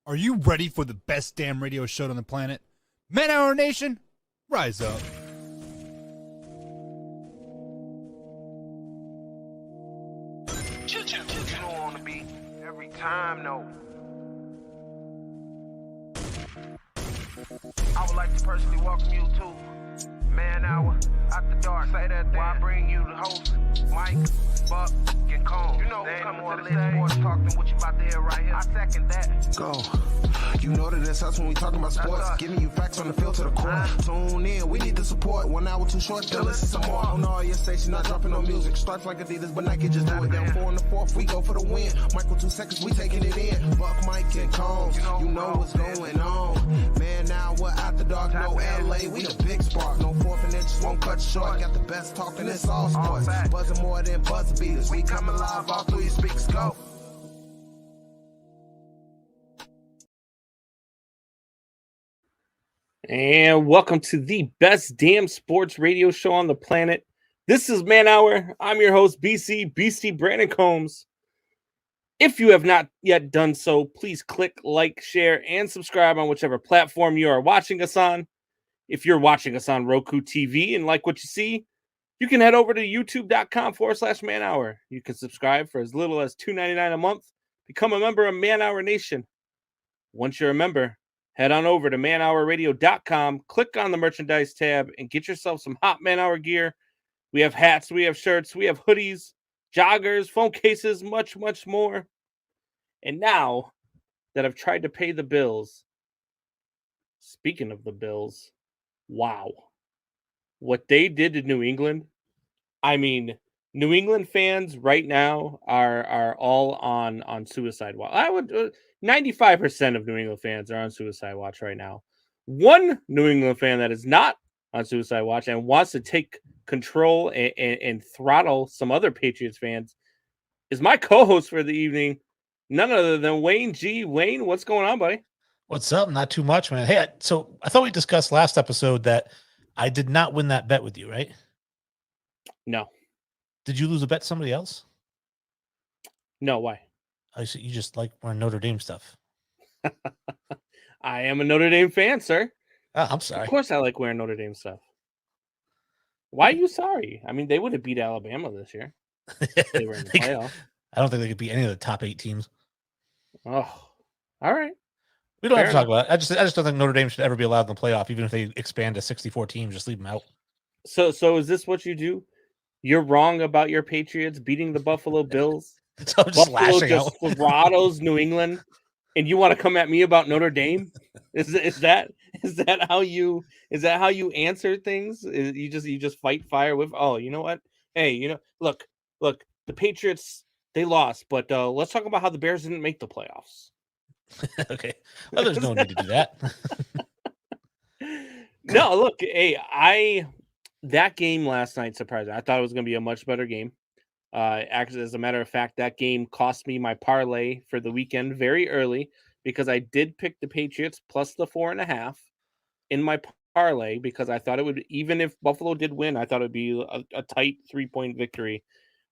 Are you ready for the best damn radio show on the planet? Man Hour Nation, rise up. You know on the beat every time, no. I would like to personally welcome you to Man Hour After Dark. Say that thing. Why I bring you the host, Mike, Buck, and Cone. You know who's coming to the stage. Sports talk than what you about to hear right here. I second that. Go. You know that it's us when we talking about sports. Giving you facts on the field to the core. Tune in, we need the support. 1 hour too short, then listen some more. On all your stations, not dropping no music. Stripes like Adidas, but Nike just do it. Down 4 in the 4th, we go for the win. Michael 2 seconds, we taking it in. Buck, Mike, and Combs, you know what's going on. Man, now we're After Dark, no LA, we the big spark. No 4th and inches won't cut short. Got the best talking, it's all sports. Buzzing more than buzz beaters. We coming live all through your speakers, go. And welcome to the best damn sports radio show on the planet. This is Man Hour. I'm your host, BC Brandon Combs. If you have not yet done so, please click like, share, and subscribe on whichever platform you are watching us on. If you're watching us on Roku TV and like what you see, you can head over to youtube.com/Man Hour. You can subscribe for as little as $2.99 a month. Become a member of Man Hour Nation. Once you're a member, head on over to manhourradio.com, click on the merchandise tab, and get yourself some hot Man Hour gear. We have hats, we have shirts, we have hoodies, joggers, phone cases, much, much more. And now that I've tried to pay the bills, speaking of the bills, wow. What they did to New England, I mean, New England fans right now are all on suicide watch. 95% of New England fans are on suicide watch right now. One New England fan that is not on suicide watch and wants to take control and throttle some other Patriots fans is my co-host for the evening, none other than Wayne G. Wayne, what's going on, buddy? What's up? Not too much, man. Hey, so I thought we discussed last episode that I did not win that bet with you, right? No. Did you lose a bet to somebody else? No, why? I see you just like wearing Notre Dame stuff. I am a Notre Dame fan, sir. Oh, I'm sorry. Of course I like wearing Notre Dame stuff. Why are you sorry? I mean, they would have beat Alabama this year. They were in the playoff. I don't think they could beat any of the top 8 teams. Oh, all right. We don't have to talk about it. I just don't think Notre Dame should ever be allowed in the playoff, even if they expand to 64 teams. Just leave them out. So is this what you do? You're wrong about your Patriots beating the Buffalo Bills. So I'm just Buffalo lashing out. Throttles New England, and you want to come at me about Notre Dame? Is that how you answer things? You just fight fire with? Oh, you know what? Hey, look, the Patriots, they lost, but let's talk about how the Bears didn't make the playoffs. Okay, well, there's no need to do that. No, look, hey, that game last night surprised me. I thought it was going to be a much better game. Actually, as a matter of fact, that game cost me my parlay for the weekend very early because I did pick the Patriots plus the 4.5 in my parlay because I thought it would, even if Buffalo did win, I thought it would be a tight 3-point victory.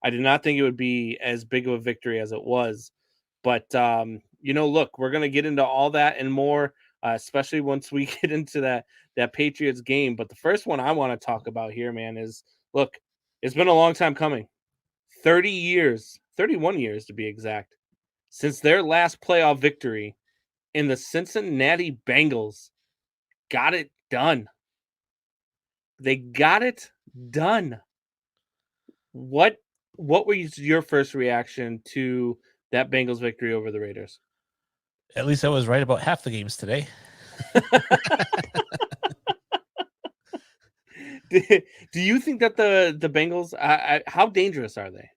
I did not think it would be as big of a victory as it was. But, look, we're going to get into all that and more, especially once we get into that Patriots game. But the first one I want to talk about here, man, is, look, it's been a long time coming. 30 years, 31 years to be exact, since their last playoff victory, and the Cincinnati Bengals got it done. They got it done. What was your first reaction to that Bengals victory over the Raiders? At least I was right about half the games today. Do you think that the Bengals, how dangerous are they?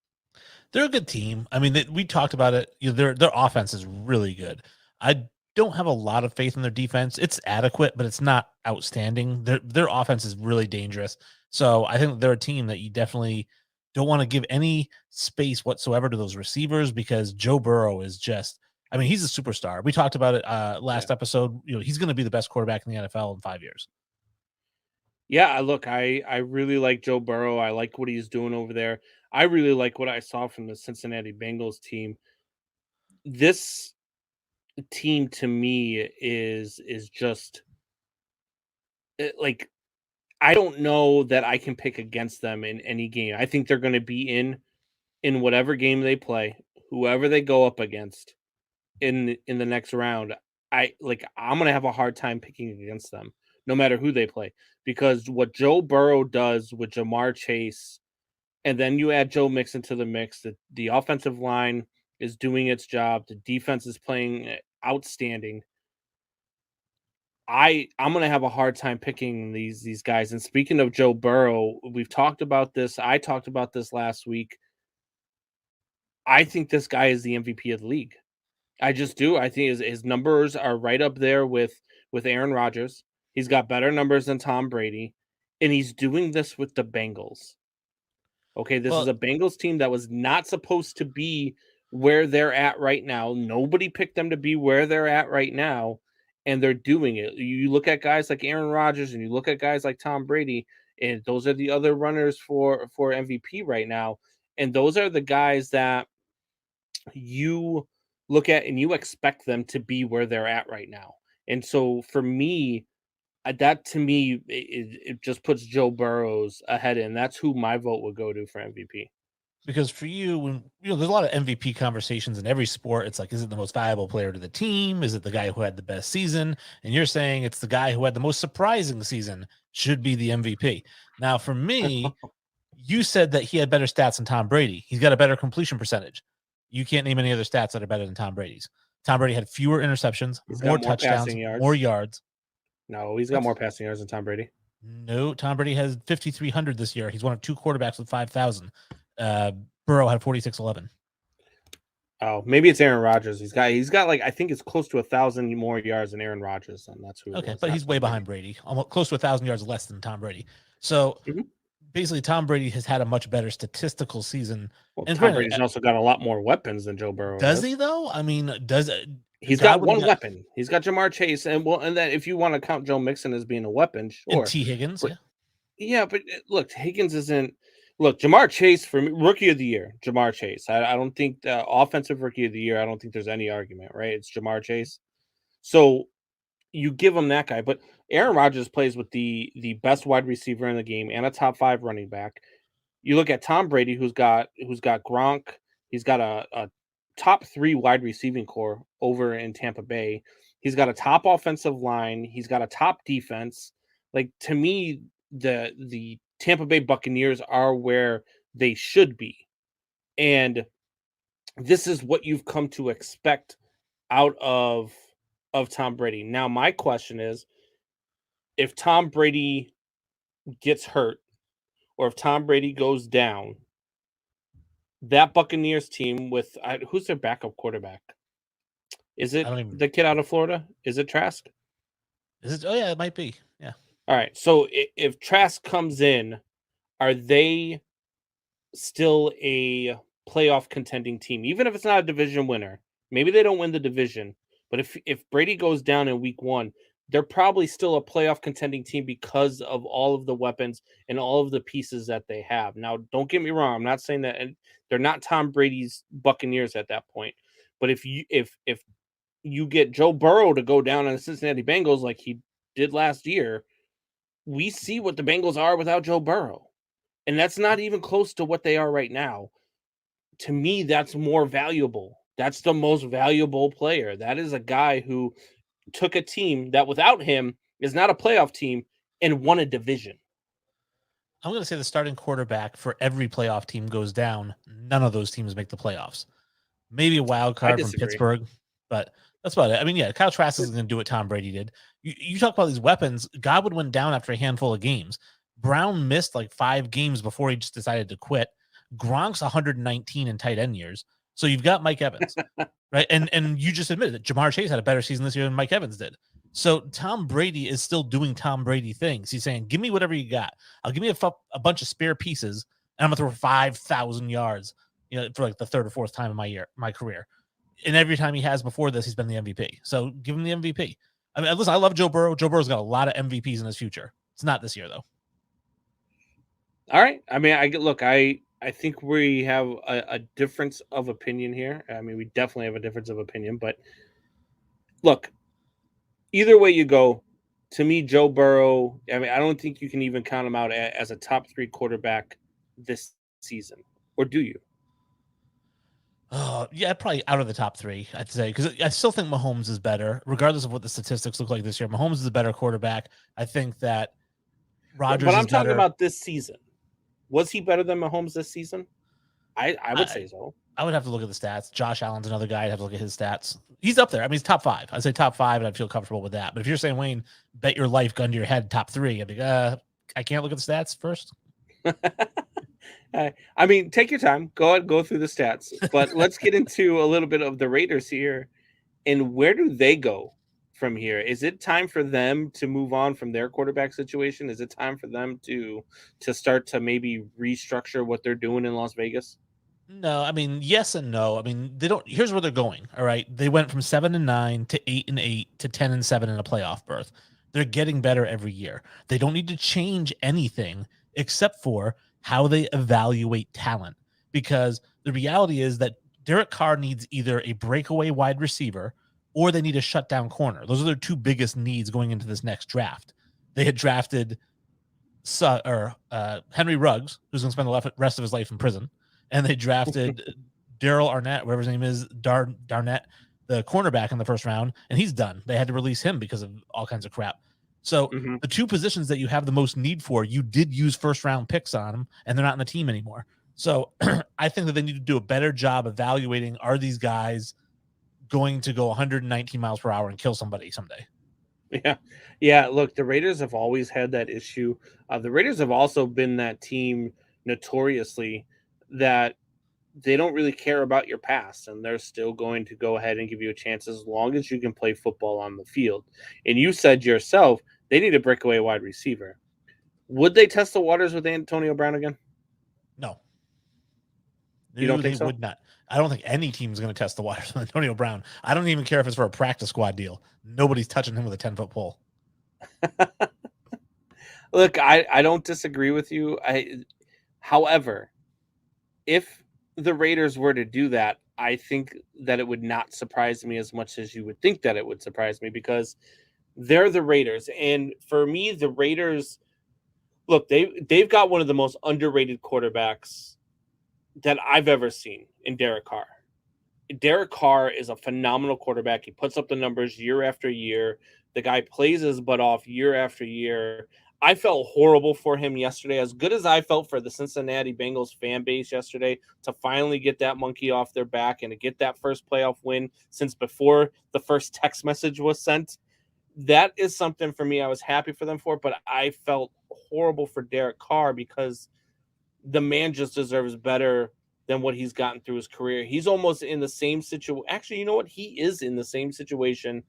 They're a good team. I mean, we talked about it. Their offense is really good. I don't have a lot of faith in their defense. It's adequate, but it's not outstanding. Their offense is really dangerous. So I think they're a team that you definitely don't want to give any space whatsoever to those receivers because Joe Burrow is just, I mean, he's a superstar. We talked about it last episode. He's going to be the best quarterback in the NFL in 5 years. Yeah, look, I really like Joe Burrow. I like what he's doing over there. I really like what I saw from the Cincinnati Bengals team. This team to me is just like I don't know that I can pick against them in any game. I think they're going to be in whatever game they play, whoever they go up against in the next round. I'm going to have a hard time picking against them no matter who they play, because what Joe Burrow does with Jamar Chase, and then you add Joe Mixon to the mix, the offensive line is doing its job, the defense is playing outstanding. I'm gonna have a hard time picking these guys. And speaking of Joe Burrow, we've talked about this. I talked about this last week. I think this guy is the MVP of the league. I just do. I think his numbers are right up there with Aaron Rodgers. He's got better numbers than Tom Brady, and he's doing this with the Bengals. Okay, this is a Bengals team that was not supposed to be where they're at right now. Nobody picked them to be where they're at right now, and they're doing it. You look at guys like Aaron Rodgers and you look at guys like Tom Brady, and those are the other runners for MVP right now. And those are the guys that you look at and you expect them to be where they're at right now. And so for me, that to me, it just puts Joe Burrows ahead, and that's who my vote would go to for MVP. Because for you, when there's a lot of MVP conversations in every sport, it's like, is it the most valuable player to the team? Is it the guy who had the best season? And you're saying it's the guy who had the most surprising season should be the MVP. Now, for me, you said that he had better stats than Tom Brady. He's got a better completion percentage. You can't name any other stats that are better than Tom Brady's. Tom Brady had fewer interceptions, more touchdowns, more yards. No, he's got more passing yards than Tom Brady. No, Tom Brady has 5,300 this year. He's one of two quarterbacks with 5,000. Burrow had 4,611. Oh, maybe it's Aaron Rodgers. He's got like, I think it's close to 1,000 more yards than Aaron Rodgers, and that's who. Okay, but he's way behind Brady, almost close to 1,000 yards less than Tom Brady. So basically, Tom Brady has had a much better statistical season. Well, and Tom Brady's also got a lot more weapons than Joe Burrow. Does he though? I mean, he's got one weapon. He's got Jamar Chase, and then if you want to count Joe Mixon as being a weapon, sure. And T. Higgins, yeah, but look, Higgins isn't. Look, Jamar Chase for me, rookie of the year. Jamar Chase. I don't think offensive rookie of the year. I don't think there's any argument, right? It's Jamar Chase. So you give him that guy, but Aaron Rodgers plays with the best wide receiver in the game and a top 5 running back. You look at Tom Brady, who's got Gronk. He's got a top 3 wide receiving core over in Tampa Bay. He's got a top offensive line. He's got a top defense. Like, to me, the Tampa Bay Buccaneers are where they should be. And this is what you've come to expect out of Tom Brady. Now, my question is, if Tom Brady gets hurt or if Tom Brady goes down, that Buccaneers team with who's their backup quarterback? Is it the kid out of Florida? Is it Trask? Is it? Oh yeah, it might be. Yeah. All right. So if Trask comes in, are they still a playoff contending team? Even if it's not a division winner, maybe they don't win the division. But if Brady goes down in week 1, they're probably still a playoff contending team because of all of the weapons and all of the pieces that they have. Now, don't get me wrong. I'm not saying that they're not Tom Brady's Buccaneers at that point. But if you get Joe Burrow to go down on the Cincinnati Bengals like he did last year, we see what the Bengals are without Joe Burrow. And that's not even close to what they are right now. To me, that's more valuable. That's the most valuable player. That is a guy who took a team that without him is not a playoff team and won a division. I'm going to say the starting quarterback for every playoff team goes down. None of those teams make the playoffs. Maybe a wild card from Pittsburgh, but that's about it. I mean, yeah, Kyle Trask isn't going to do what Tom Brady did. You talk about these weapons. Godwin went down after a handful of games. Brown missed like 5 games before he just decided to quit. Gronk's 119 in tight end years. So you've got Mike Evans, right? And you just admitted that Jamar Chase had a better season this year than Mike Evans did. So Tom Brady is still doing Tom Brady things. He's saying, give me whatever you got. I'll give me a bunch of spare pieces, and I'm going to throw 5,000 yards, for like the 3rd or 4th time in my career. And every time he has before this, he's been the MVP. So give him the MVP. I mean, listen, I love Joe Burrow. Joe Burrow's got a lot of MVPs in his future. It's not this year, though. All right. I mean, I think we have a difference of opinion here. I mean, we definitely have a difference of opinion, but look, either way you go, to me, Joe Burrow, I mean, I don't think you can even count him out as a top 3 quarterback this season. Or do you? Oh, yeah, probably out of the top 3, I'd say, because I still think Mahomes is better, regardless of what the statistics look like this year. Mahomes is a better quarterback. I think that Rodgers But I'm is talking better. about this season. Was he better than Mahomes this season? I would say so. I would have to look at the stats. Josh Allen's another guy. I'd have to look at his stats. He's up there. I mean, he's top 5. I'd say top 5, and I'd feel comfortable with that. But if you're saying, Wayne, bet your life, gun to your head, top 3, I'd be, I can't look at the stats first. I mean, take your time. Go through the stats. But let's get into a little bit of the Raiders here. And where do they go from here? Is it time for them to move on from their quarterback situation? Is it time for them to start to maybe restructure what they're doing in Las Vegas? No, I mean, yes and no. I mean, they don't. Here's where they're going. All right, they went from 7-9 to 8-8 to 10-7 in a playoff berth. They're getting better every year. They don't need to change anything except for how they evaluate talent, because the reality is that Derek Carr needs either a breakaway wide receiver or they need a shutdown corner. Those are their 2 biggest needs going into this next draft. They had drafted Henry Ruggs, who's going to spend the rest of his life in prison. And they drafted Daryl Arnett, whatever his name is, Darnett, the cornerback in the first round, and he's done. They had to release him because of all kinds of crap. So the 2 positions that you have the most need for, you did use first-round picks on them, and they're not in the team anymore. So I think that they need to do a better job evaluating, are these guys going to go 119 miles per hour and kill somebody someday? Yeah. Look, the Raiders have always had that issue. The Raiders have also been that team notoriously that they don't really care about your past, and they're still going to go ahead and give you a chance as long as you can play football on the field. And you said yourself, they need a breakaway wide receiver. Would they test the waters with Antonio Brown again? No. You don't think so? Would not. I don't think any team is going to test the waters with Antonio Brown. I don't even care if it's for a practice squad deal. Nobody's touching him with a 10-foot pole. Look, I don't disagree with you. However, if the Raiders were to do that, I think that it would not surprise me as much as you would think that it would surprise me, because they're the Raiders. And for me, the Raiders, look, they've got one of the most underrated quarterbacks that I've ever seen in Derek Carr. Derek Carr is a phenomenal quarterback. He puts up the numbers year after year. The guy plays his butt off year after year. I felt horrible for him yesterday, as good as I felt for the Cincinnati Bengals fan base yesterday to finally get that monkey off their back and to get that first playoff win since before the first text message was sent. That is something for me I was happy for them for, but I felt horrible for Derek Carr because the man just deserves better than what he's gotten through his career. He's almost in the same situation. Actually, you know what? He is in the same situation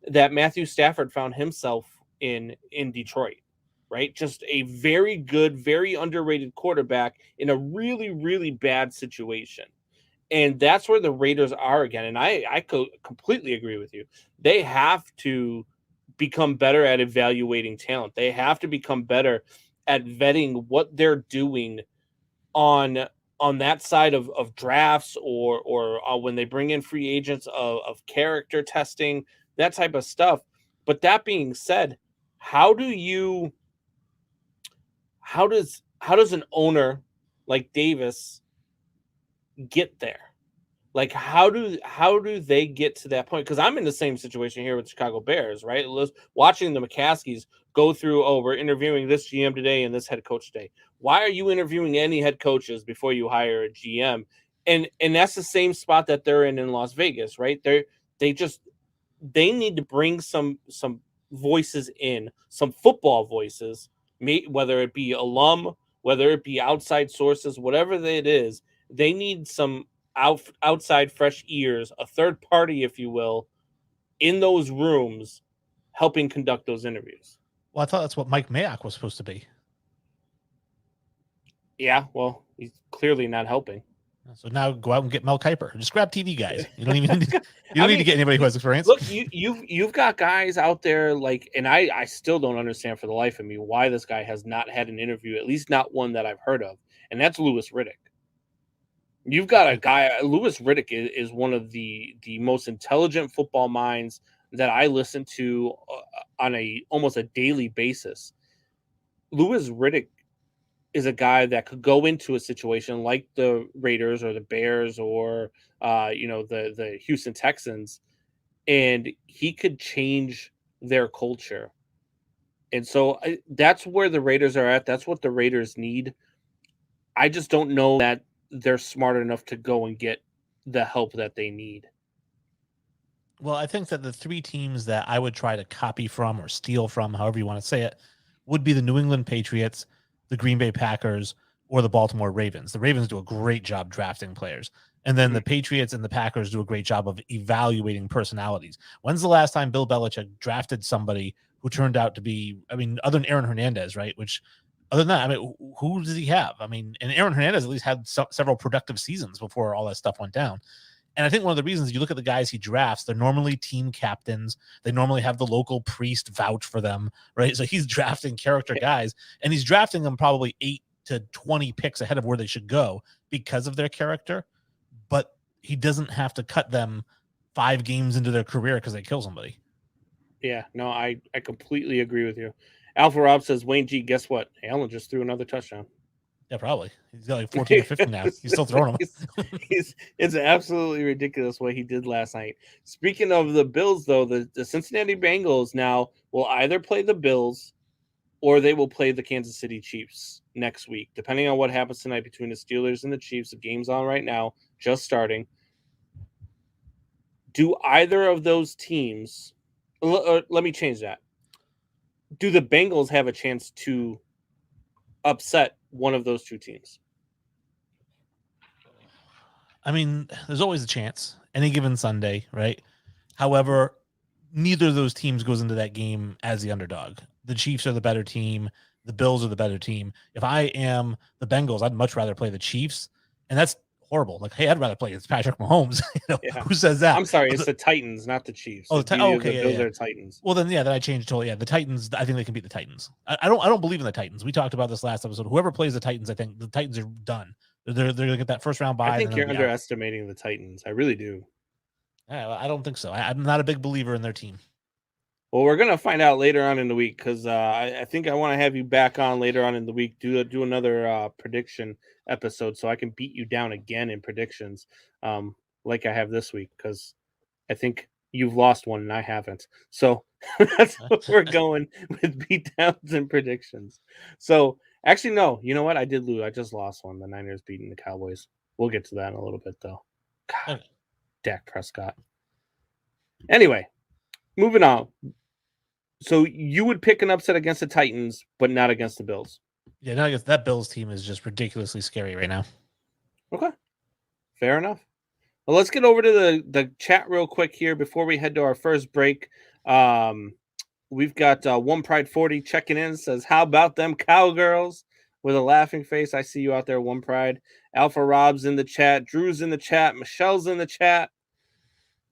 that Matthew Stafford found himself in Detroit. Right? Just a very good, very underrated quarterback in a really, really bad situation. And that's where the Raiders are again. And I completely agree with you. They have to become better at evaluating talent. They have to become better at vetting what they're doing on that side of drafts or when they bring in free agents of character testing, that type of stuff. But that being said, how does an owner like Davis get there? Like, how do they get to that point? Because I'm in the same situation here with the Chicago Bears, right? Watching the McCaskies go through, we're interviewing this GM today and this head coach today. Why are you interviewing any head coaches before you hire a GM? And that's the same spot that they're in Las Vegas, right? They need to bring some voices in, some football voices, whether it be alum, whether it be outside sources, whatever it is. They need some outside fresh ears, a third party, if you will, in those rooms helping conduct those interviews. Well, I thought that's what Mike Mayock was supposed to be. Yeah, well, he's clearly not helping. So now go out and get Mel Kiper. Just grab TV guys. You don't even need to get anybody who has experience. Look, you've got guys out there like, and I still don't understand for the life of me why this guy has not had an interview, at least not one that I've heard of, and that's Louis Riddick. You've got a guy, Louis Riddick is one of the most intelligent football minds that I listen to on almost a daily basis. Louis Riddick is a guy that could go into a situation like the Raiders or the Bears or the Houston Texans, and he could change their culture. And so that's where the Raiders are at. That's what the Raiders need. I just don't know that they're smart enough to go and get the help that they need. Well, I think that the three teams that I would try to copy from or steal from, however you want to say it, would be the New England Patriots, the Green Bay Packers, or the Baltimore Ravens. The Ravens do a great job drafting players. And then the Patriots and the Packers do a great job of evaluating personalities. When's the last time Bill Belichick drafted somebody who turned out to be, other than Aaron Hernandez, right? Which, other than that, who does he have? And Aaron Hernandez at least had several productive seasons before all that stuff went down. And I think one of the reasons you look at the guys he drafts, they're normally team captains. They normally have the local priest vouch for them, right? So he's drafting character guys, and he's drafting them probably 8 to 20 picks ahead of where they should go because of their character. But he doesn't have to cut them 5 games into their career because they kill somebody. Yeah, no, I completely agree with you. Alpha Rob says, Wayne G, guess what? Allen just threw another touchdown. Yeah, probably. He's got like 14 or 15 now. He's still throwing them. It's absolutely ridiculous what he did last night. Speaking of the Bills, though, the Cincinnati Bengals now will either play the Bills or they will play the Kansas City Chiefs next week, depending on what happens tonight between the Steelers and the Chiefs. The game's on right now, just starting. Do either of those teams, let me change that. Do the Bengals have a chance to upset one of those two teams? There's always a chance any given Sunday, right? However, neither of those teams goes into that game as the underdog. The Chiefs are the better team. The Bills are the better team. If I am the Bengals, I'd much rather play the Chiefs. And that's horrible. Like, hey, I'd rather play against Patrick Mahomes. Who says that? I'm sorry, it's the Titans, not the Chiefs. Oh, okay, those are Titans. Well, then I changed totally. Yeah, the Titans. I think they can beat the Titans. I don't believe in the Titans. We talked about this last episode. Whoever plays the Titans, I think the Titans are done. They're gonna get that first round bye. I think you're underestimating the Titans. I really do. I don't think so. I'm not a big believer in their team. Well, we're gonna find out later on in the week because I think I want to have you back on later on in the week. Do another prediction episode so I can beat you down again in predictions, like I have this week, because I think you've lost one and I haven't. So that's what we're going with beatdowns and predictions. So actually, no, you know what? I did lose. I just lost one. The Niners beating the Cowboys. We'll get to that in a little bit, though. God, Dak Prescott. Anyway, moving on. So you would pick an upset against the Titans, but not against the Bills. Yeah, no, I guess that Bills team is just ridiculously scary right now. Okay, fair enough. Well, let's get over to the chat real quick here before we head to our first break. We've got One Pride 40 checking in, says, how about them Cowgirls? With a laughing face. I see you out there, One Pride. Alpha Rob's in the chat. Drew's in the chat. Michelle's in the chat.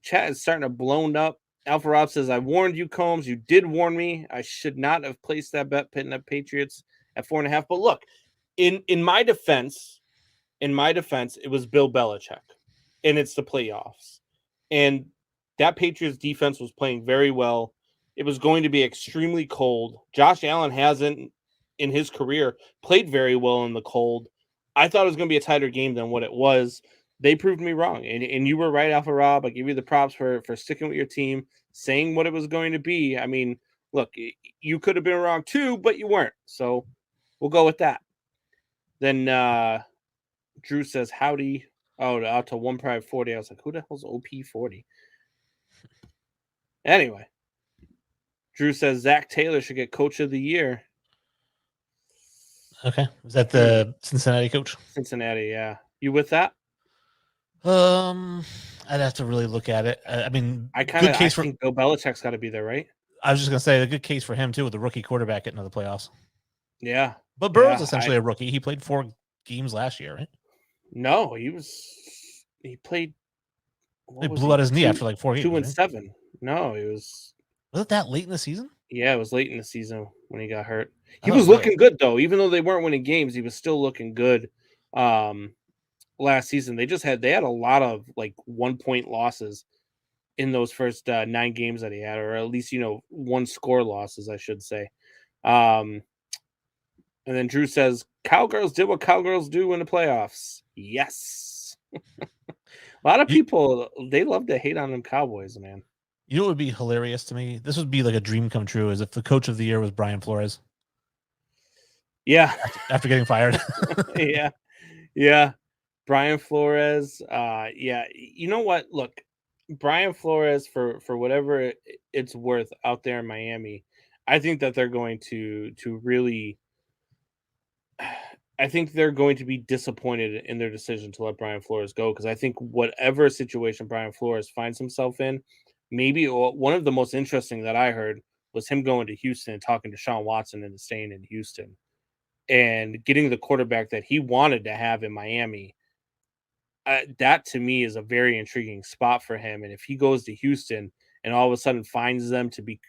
Chat is starting to blown up. Alpha Rob says, I warned you, Combs. You did warn me. I should not have placed that bet pitting up Patriots at 4.5. But look, in my defense, it was Bill Belichick. And it's the playoffs. And that Patriots defense was playing very well. It was going to be extremely cold. Josh Allen hasn't, in his career, played very well in the cold. I thought it was going to be a tighter game than what it was. They proved me wrong. And you were right, Alpha Rob. I give you the props for sticking with your team, saying what it was going to be. I mean, look, you could have been wrong too, but you weren't. So we'll go with that. Then Drew says, howdy. Oh, out to One Pride 40. I was like, who the hell's OP40? Anyway, Drew says Zach Taylor should get Coach of the Year. Okay. Is that the Cincinnati coach? Cincinnati, yeah. You with that? I'd have to really look at it. I think Bill Belichick's got to be there, right? I was just gonna say a good case for him too, with the rookie quarterback getting to the playoffs. Yeah, but Burrow's essentially a rookie. He played 4 games last year, right? No, he played. He blew out his knee after like 4 games. 2 and 7. No, it was. Was it that late in the season? Yeah, it was late in the season when he got hurt. He was looking good though, even though they weren't winning games. He was still looking good. Last season, they had a lot of like 1-point losses. in those first 9 games that he had, or at least, 1 score losses, I should say. And then Drew says, Cowgirls did what Cowgirls do in the playoffs. Yes. A lot of people, they love to hate on them Cowboys, man. You know what would be hilarious to me? This would be like a dream come true, is if the coach of the year was Brian Flores. Yeah. After getting fired. Yeah. Brian Flores. Yeah. You know what? Look, Brian Flores, for whatever it's worth out there in Miami, I think that they're going to really, I think they're going to be disappointed in their decision to let Brian Flores go, because I think whatever situation Brian Flores finds himself in, maybe one of the most interesting that I heard was him going to Houston and talking to Sean Watson and staying in Houston and getting the quarterback that he wanted to have in Miami. That to me is a very intriguing spot for him. And if he goes to Houston and all of a sudden finds them to be,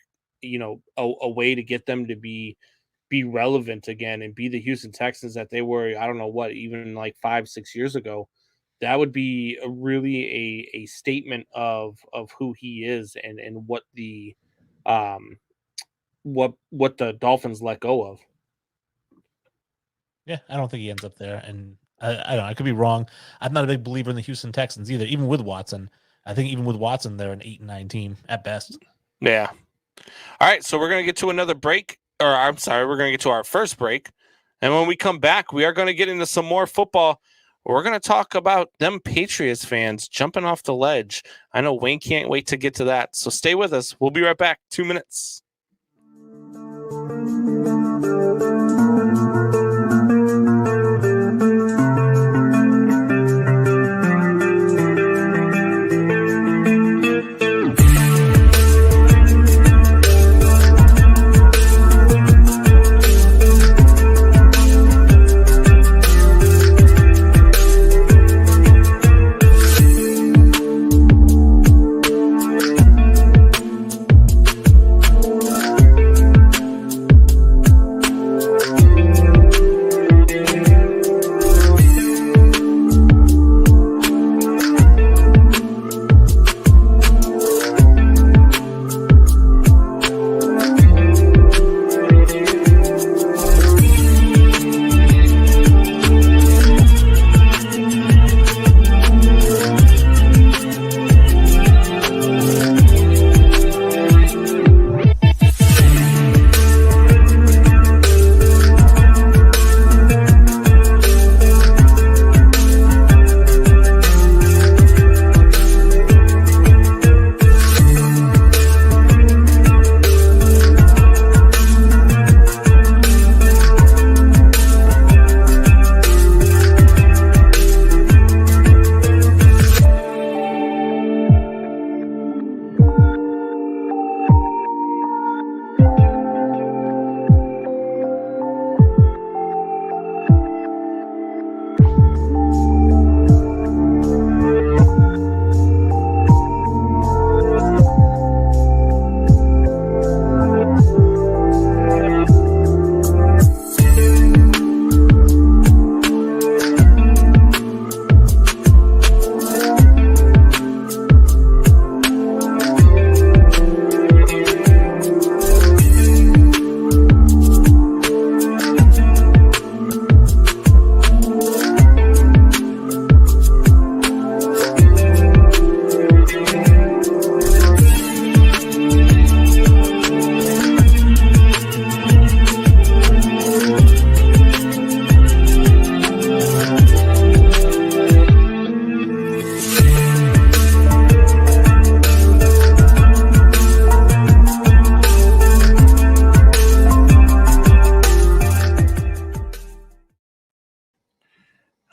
a way to get them to be relevant again and be the Houston Texans that they were, I don't know what, even like 5-6 years ago, that would be a statement of who he is and what the what the Dolphins let go of. Yeah, I don't think he ends up there. And I don't know, I could be wrong. I'm not a big believer in the Houston Texans either, even with Watson. I think even with Watson, they're an 8-9 team at best. Yeah. All right, so we're going to get to another break. Or I'm sorry, we're going to get to our first break. And when we come back, we are going to get into some more football. We're going to talk about them Patriots fans jumping off the ledge. I know Wayne can't wait to get to that. So stay with us. We'll be right back. 2 minutes.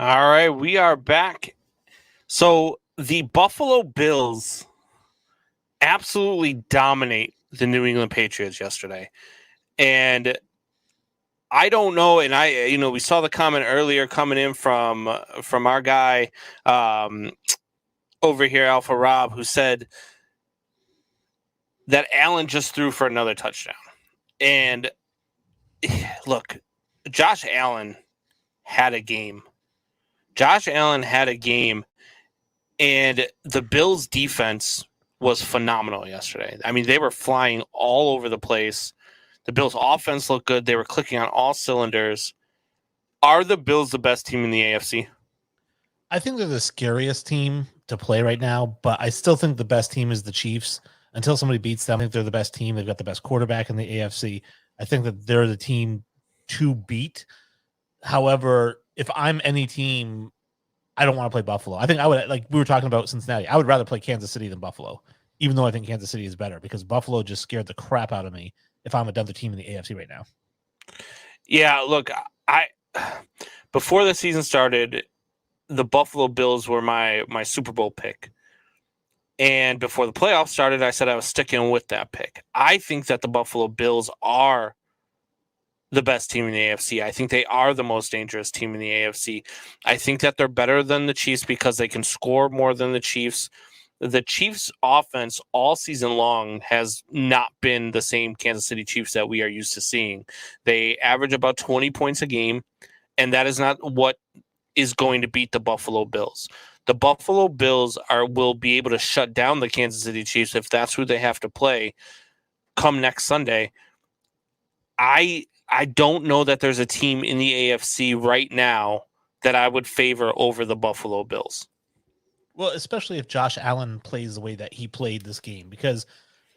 All right, we are back. So the Buffalo Bills absolutely dominate the New England Patriots yesterday. And I don't know, and we saw the comment earlier coming in from our guy over here, Alpha Rob, who said that Allen just threw for another touchdown. And look, Josh Allen had a game. And the Bills' defense was phenomenal yesterday. I mean, they were flying all over the place. The Bills' offense looked good. They were clicking on all cylinders. Are the Bills the best team in the AFC? I think they're the scariest team to play right now, but I still think the best team is the Chiefs. Until somebody beats them, I think they're the best team. They've got the best quarterback in the AFC. I think that they're the team to beat. However, if I'm any team, I don't want to play Buffalo. I think I would, like we were talking about Cincinnati, I would rather play Kansas City than Buffalo, even though I think Kansas City is better, because Buffalo just scared the crap out of me if I'm another team in the AFC right now. Yeah, look, before the season started, the Buffalo Bills were my Super Bowl pick. And before the playoffs started, I said I was sticking with that pick. I think that the Buffalo Bills are the best team in the AFC. I think they are the most dangerous team in the AFC. I think that they're better than the Chiefs because they can score more than the Chiefs. The Chiefs' offense all season long has not been the same Kansas City Chiefs that we are used to seeing. They average about 20 points a game, and that is not what is going to beat the Buffalo Bills. The Buffalo Bills will be able to shut down the Kansas City Chiefs if that's who they have to play come next Sunday. I don't know that there's a team in the AFC right now that I would favor over the Buffalo Bills. Well, especially if Josh Allen plays the way that he played this game. Because,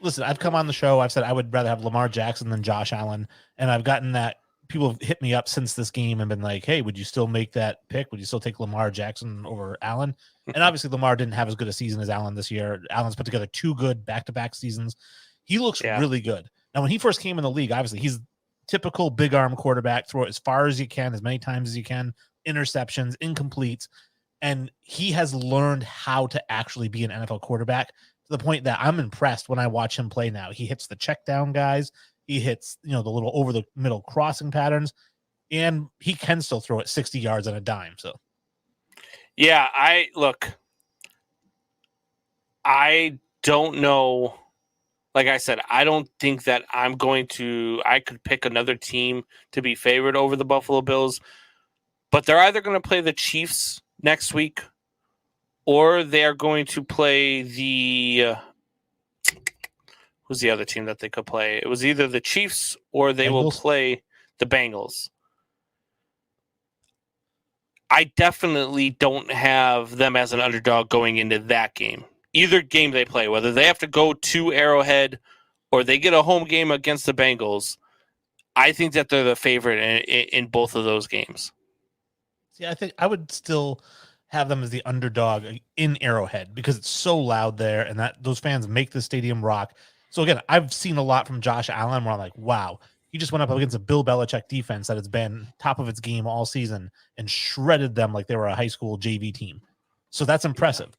listen, I've come on the show, I've said I would rather have Lamar Jackson than Josh Allen, and I've gotten that people have hit me up since this game and been like, hey, would you still make that pick? Would you still take Lamar Jackson over Allen? And obviously Lamar didn't have as good a season as Allen this year. Allen's put together 2 good back-to-back seasons. He looks really good. Now, when he first came in the league, obviously he's typical big arm quarterback, throw it as far as you can, as many times as you can, interceptions, incompletes. And he has learned how to actually be an NFL quarterback to the point that I'm impressed when I watch him play now. He hits the check down guys. He hits, the little over the middle crossing patterns, and he can still throw it 60 yards on a dime. So, yeah, I don't know. Like I said, I don't think that I could pick another team to be favored over the Buffalo Bills, but they're either going to play the Chiefs next week or they're going to play who's the other team that they could play? It was either the Chiefs or they will play the Bengals. I definitely don't have them as an underdog going into that game. Either game they play, whether they have to go to Arrowhead or they get a home game against the Bengals, I think that they're the favorite in both of those games. See, I think I would still have them as the underdog in Arrowhead because it's so loud there and that those fans make the stadium rock. So again, I've seen a lot from Josh Allen where I'm like, wow, he just went up against a Bill Belichick defense that has been top of its game all season and shredded them like they were a high school JV team. So that's impressive.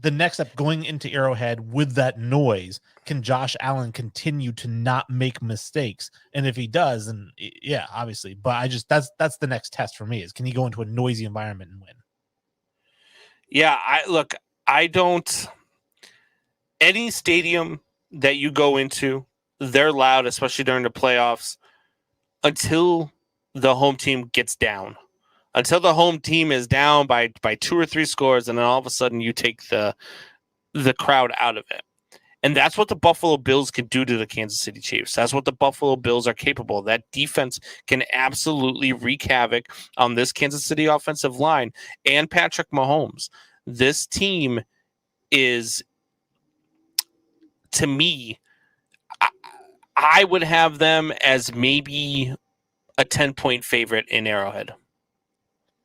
The next step, going into Arrowhead with that noise, can Josh Allen continue to not make mistakes? And if he does, then yeah, obviously. But that's the next test for me is, can he go into a noisy environment and win? Yeah, any stadium that you go into, they're loud, especially during the playoffs, until the home team gets down. Until the home team is down by 2 or 3 scores, and then all of a sudden you take the crowd out of it. And that's what the Buffalo Bills can do to the Kansas City Chiefs. That's what the Buffalo Bills are capable of. That defense can absolutely wreak havoc on this Kansas City offensive line and Patrick Mahomes. This team is, to me, I would have them as maybe a 10-point favorite in Arrowhead.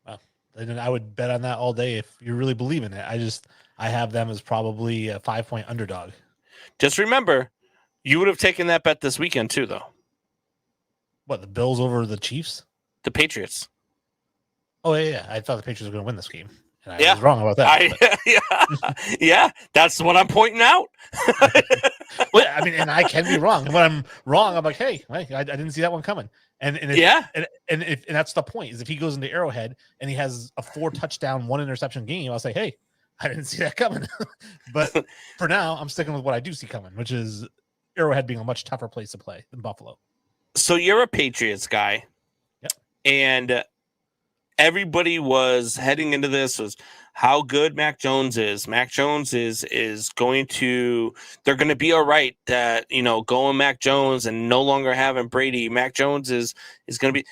Well, then I would bet on that all day if you really believe in it. I have them as probably a 5-point underdog. Just remember, you would have taken that bet this weekend too, though. What, the Bills over the Chiefs? The Patriots. Oh, yeah. I thought the Patriots were going to win this game. And I was wrong about that. Yeah, that's what I'm pointing out. Well, I mean, and I can be wrong. When I'm wrong, I'm like, hey, I didn't see that one coming. And that's the point, is if he goes into Arrowhead and he has a 4-touchdown, 1 interception game, I'll say, hey, I didn't see that coming. But for now, I'm sticking with what I do see coming, which is Arrowhead being a much tougher place to play than Buffalo. So you're a Patriots guy. Yep. And everybody was heading into this was how good Mac Jones is. Mac Jones is going to, they're going to be all right that, going Mac Jones and no longer having Brady. Mac Jones is going to be,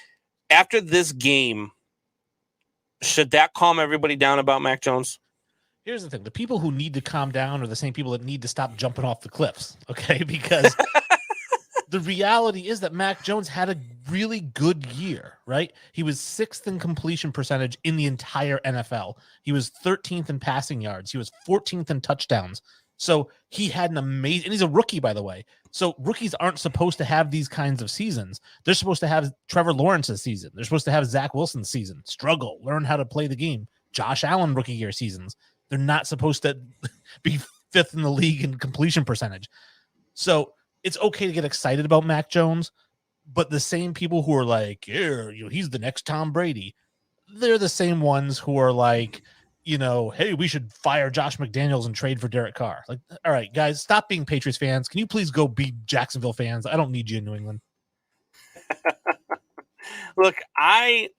after this game, should that calm everybody down about Mac Jones? Here's the thing. The people who need to calm down are the same people that need to stop jumping off the cliffs. Okay. Because the reality is that Mac Jones had a really good year, right? He was 6th in completion percentage in the entire NFL. He was 13th in passing yards. He was 14th in touchdowns. So he had an amazing, and he's a rookie, by the way. So rookies aren't supposed to have these kinds of seasons. They're supposed to have Trevor Lawrence's season. They're supposed to have Zach Wilson's season, struggle, learn how to play the game. Josh Allen rookie year seasons. They're not supposed to be 5th in the league in completion percentage. So it's okay to get excited about Mac Jones, but the same people who are like, yeah, he's the next Tom Brady, they're the same ones who are like, hey, we should fire Josh McDaniels and trade for Derek Carr. Like, all right, guys, stop being Patriots fans. Can you please go be Jacksonville fans? I don't need you in New England. Look, I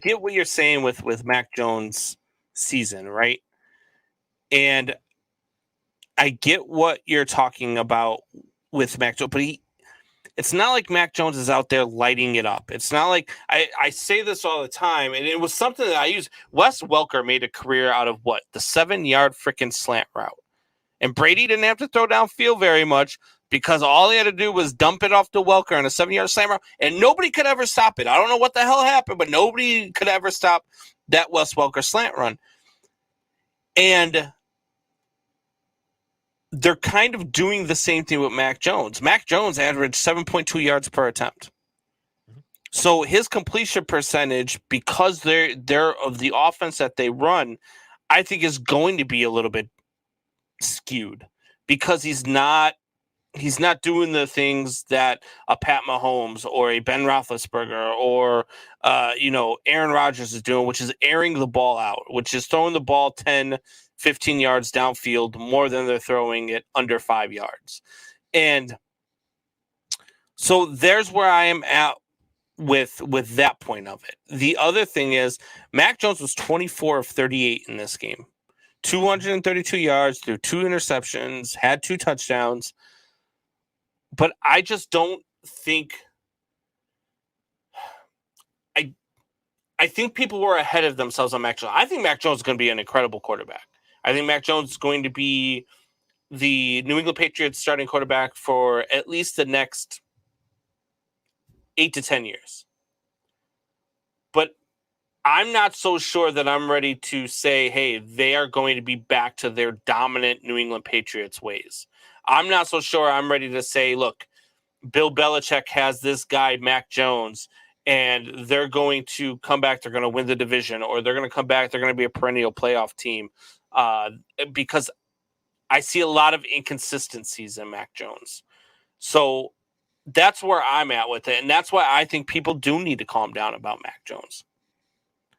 get what you're saying with Mac Jones' season, right? And I get what you're talking about with Mac Jones, but it's not like Mac Jones is out there lighting it up. It's not like I say this all the time, and it was something that I use. Wes Welker made a career out of what? The 7-yard freaking slant route. And Brady didn't have to throw downfield very much because all he had to do was dump it off to Welker on a 7-yard slant route, and nobody could ever stop it. I don't know what the hell happened, but nobody could ever stop that Wes Welker slant run. And they're kind of doing the same thing with Mac Jones. Mac Jones averaged 7.2 yards per attempt. So his completion percentage, because they're of the offense that they run, I think is going to be a little bit skewed because he's not doing the things that a Pat Mahomes or a Ben Roethlisberger or Aaron Rodgers is doing, which is airing the ball out, which is throwing the ball 10, 15 yards downfield more than they're throwing it under 5 yards. And so there's where I am at with that point of it. The other thing is Mac Jones was 24 of 38 in this game. 232 yards through 2 interceptions, had 2 touchdowns. But I just don't think I think people were ahead of themselves on Mac Jones. I think Mac Jones is going to be an incredible quarterback. I think Mac Jones is going to be the New England Patriots starting quarterback for at least the next 8 to 10 years. But I'm not so sure that I'm ready to say, hey, they are going to be back to their dominant New England Patriots ways. I'm not so sure I'm ready to say, look, Bill Belichick has this guy, Mac Jones, and they're going to come back, they're going to win the division, or they're going to come back, they're going to be a perennial playoff team. Because I see a lot of inconsistencies in Mac Jones. So that's where I'm at with it. And that's why I think people do need to calm down about Mac Jones.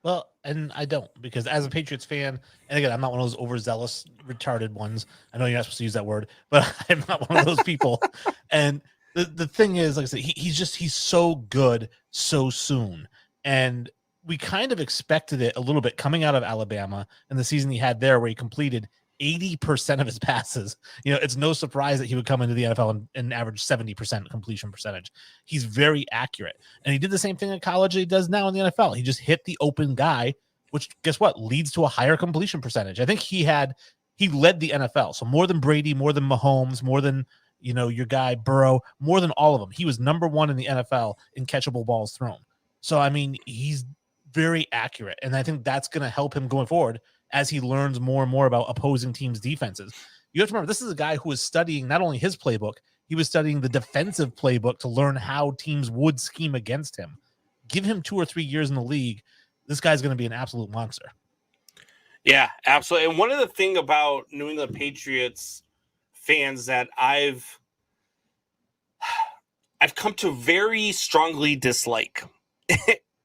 Well, and I don't, because as a Patriots fan, and again, I'm not one of those overzealous, retarded ones. I know you're not supposed to use that word, but I'm not one of those people. And the thing is, like I said, he's so good so soon. And we kind of expected it a little bit coming out of Alabama and the season he had there where he completed 80% of his passes. It's no surprise that he would come into the NFL and average 70% completion percentage. He's very accurate. And he did the same thing in college that he does now in the NFL. He just hit the open guy, which guess what? Leads to a higher completion percentage. I think he led the NFL. So more than Brady, more than Mahomes, more than, your guy Burrow, more than all of them. He was number 1 in the NFL in catchable balls thrown. So, I mean, he's very accurate. And I think that's going to help him going forward as he learns more and more about opposing teams' defenses. You have to remember, this is a guy who was studying not only his playbook, he was studying the defensive playbook to learn how teams would scheme against him. Give him 2 or 3 years in the league, this guy's going to be an absolute monster. Yeah, absolutely. And one of the things about New England Patriots fans that I've come to very strongly dislike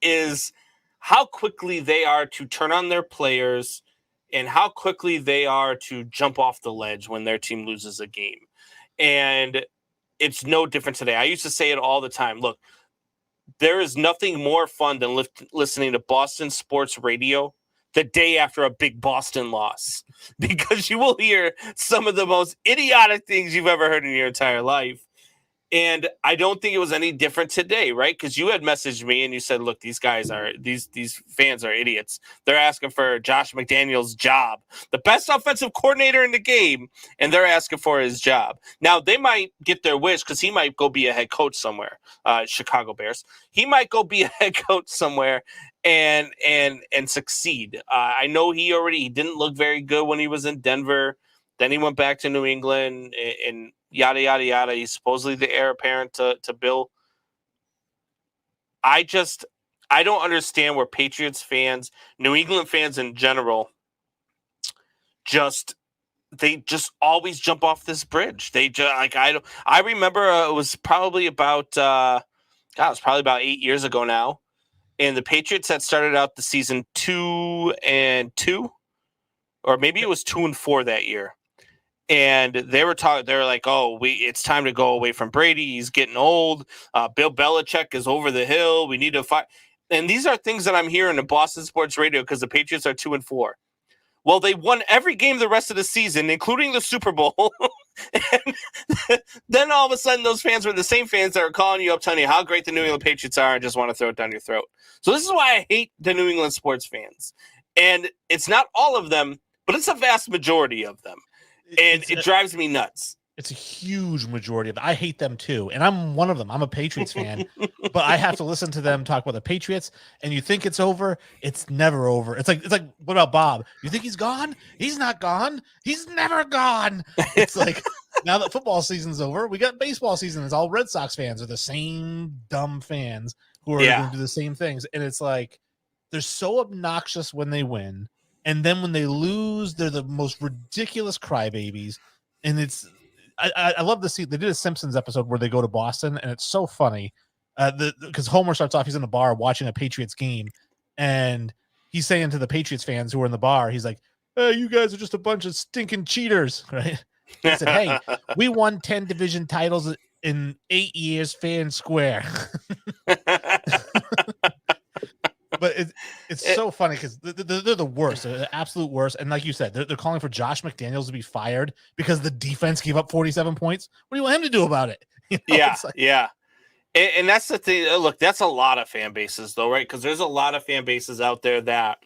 is how quickly they are to turn on their players and how quickly they are to jump off the ledge when their team loses a game. And it's no different today. I used to say it all the time. Look, there is nothing more fun than listening to Boston sports radio the day after a big Boston loss, because you will hear some of the most idiotic things you've ever heard in your entire life. And I don't think it was any different today, right? Because you had messaged me and you said, look, these fans are idiots. They're asking for Josh McDaniels' job, the best offensive coordinator in the game, and they're asking for his job. Now, they might get their wish because he might go be a head coach somewhere, Chicago Bears. He might go be a head coach somewhere and succeed. I know he didn't look very good when he was in Denver. Then he went back to New England and yada, yada, yada. He's supposedly the heir apparent to Bill. I don't understand where Patriots fans, New England fans in general, they just always jump off this bridge. They just I remember it was probably about 8 years ago now. And the Patriots had started out the season 2-2, or maybe it was 2-4 that year. And they were like, oh, it's time to go away from Brady. He's getting old. Bill Belichick is over the hill. We need to fight. And these are things that I'm hearing in Boston sports radio because the Patriots are 2-4. Well, they won every game the rest of the season, including the Super Bowl. And then all of a sudden, those fans were the same fans that are calling you up, telling you how great the New England Patriots are and just want to throw it down your throat. So this is why I hate the New England sports fans. And it's not all of them, but it's a vast majority of them. And it drives me nuts. It's a huge majority of them. I hate them too. And I'm one of them. I'm a Patriots fan, but I have to listen to them talk about the Patriots. And you think it's over. It's never over. It's like, what about Bob? You think he's gone? He's not gone. He's never gone. It's like, now that football season's over, we got baseball season. It's all Red Sox fans are the same dumb fans who are going to do the same things. And it's like, they're so obnoxious when they win. And then when they lose, they're the most ridiculous crybabies. And I love to see, they did a Simpsons episode where they go to Boston, and it's so funny because Homer starts off, he's in the bar watching a Patriots game, and he's saying to the Patriots fans who are in the bar, he's like, hey, you guys are just a bunch of stinking cheaters, right? He said, hey, we won 10 division titles in 8 years fair and square. But it's so funny because they're the worst. They're the absolute worst. And like you said, they're calling for Josh McDaniels to be fired because the defense gave up 47 points. What do you want him to do about it? You know, yeah. And that's the thing. Look, that's a lot of fan bases, though, right? Because there's a lot of fan bases out there that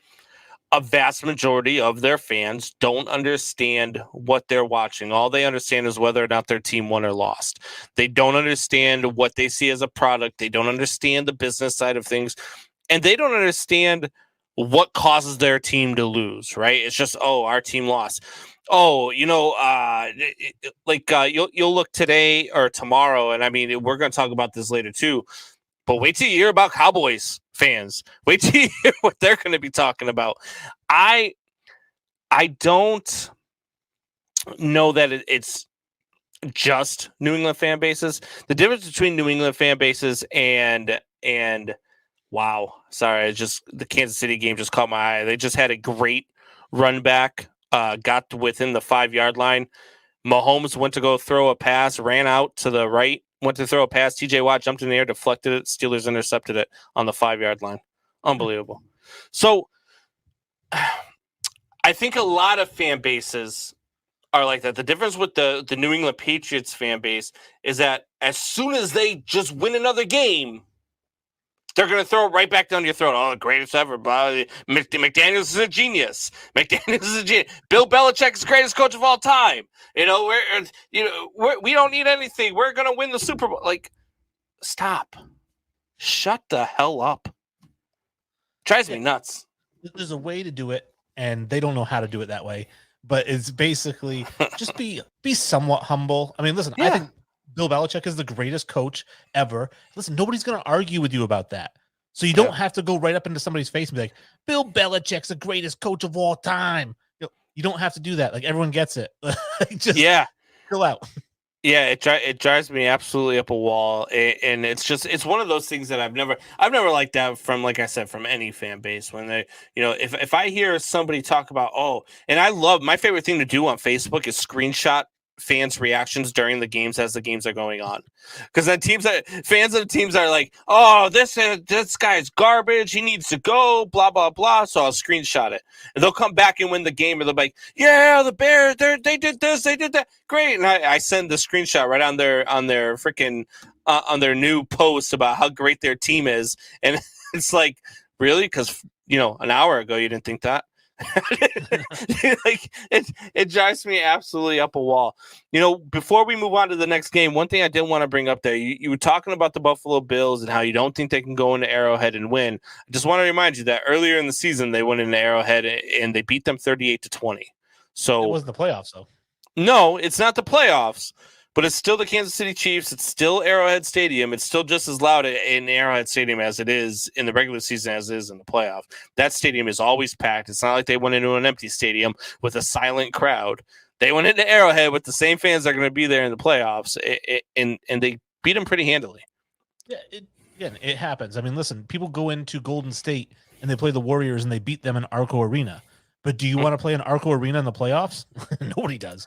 a vast majority of their fans don't understand what they're watching. All they understand is whether or not their team won or lost. They don't understand what they see as a product. They don't understand the business side of things. And they don't understand what causes their team to lose, right? It's just, oh, our team lost. Oh, you'll look today or tomorrow, and I mean, we're going to talk about this later too, but wait till you hear about Cowboys fans. Wait till you hear what they're going to be talking about. I don't know that it's just New England fan bases. The difference between New England fan bases and wow, sorry, the Kansas City game just caught my eye. They just had a great run back, got within the 5-yard line. Mahomes went to go throw a pass, ran out to the right, went to throw a pass. TJ Watt jumped in the air, deflected it. Steelers intercepted it on the 5-yard line. Unbelievable. So I think a lot of fan bases are like that. The difference with the New England Patriots fan base is that as soon as they just win another game, they're going to throw it right back down your throat. Oh, the greatest ever. McDaniels is a genius. McDaniels is a genius. Bill Belichick is the greatest coach of all time. We don't need anything. We're going to win the Super Bowl. Like, stop. Shut the hell up. Drives me nuts. There's a way to do it, and they don't know how to do it that way. But it's basically just be somewhat humble. I mean, listen, I think Bill Belichick is the greatest coach ever. Listen, nobody's going to argue with you about that. So you don't have to go right up into somebody's face and be like, Bill Belichick's the greatest coach of all time. You don't have to do that. Like, everyone gets it. Just chill out. Yeah, it drives me absolutely up a wall, and it's one of those things that I've never liked that from, like I said, from any fan base. When they, if I hear somebody talk about, and I love, my favorite thing to do on Facebook is screenshot fans' reactions during the games as the games are going on, because then fans of the teams are like, "Oh, this guy's garbage. He needs to go." Blah blah blah. So I'll screenshot it, and they'll come back and win the game, and they'll be like, "Yeah, the Bears, they did this, they did that, great." And I send the screenshot right on their freaking on their new post about how great their team is, and it's like, really? Because an hour ago you didn't think that. Like it drives me absolutely up a wall. Before we move on to the next game, one thing I did want to bring up there, you were talking about the Buffalo Bills and how you don't think they can go into Arrowhead and win. I just want to remind you that earlier in the season they went into Arrowhead and they beat them 38-20. So it wasn't the playoffs though. No, it's not the playoffs. But it's still the Kansas City Chiefs. It's still Arrowhead Stadium. It's still just as loud in Arrowhead Stadium as it is in the regular season as it is in the playoff. That stadium is always packed. It's not like they went into an empty stadium with a silent crowd. They went into Arrowhead with the same fans that are going to be there in the playoffs, and they beat them pretty handily. Yeah, it happens. I mean, listen, people go into Golden State and they play the Warriors and they beat them in Arco Arena. But do you want to play in Arco Arena in the playoffs? Nobody does.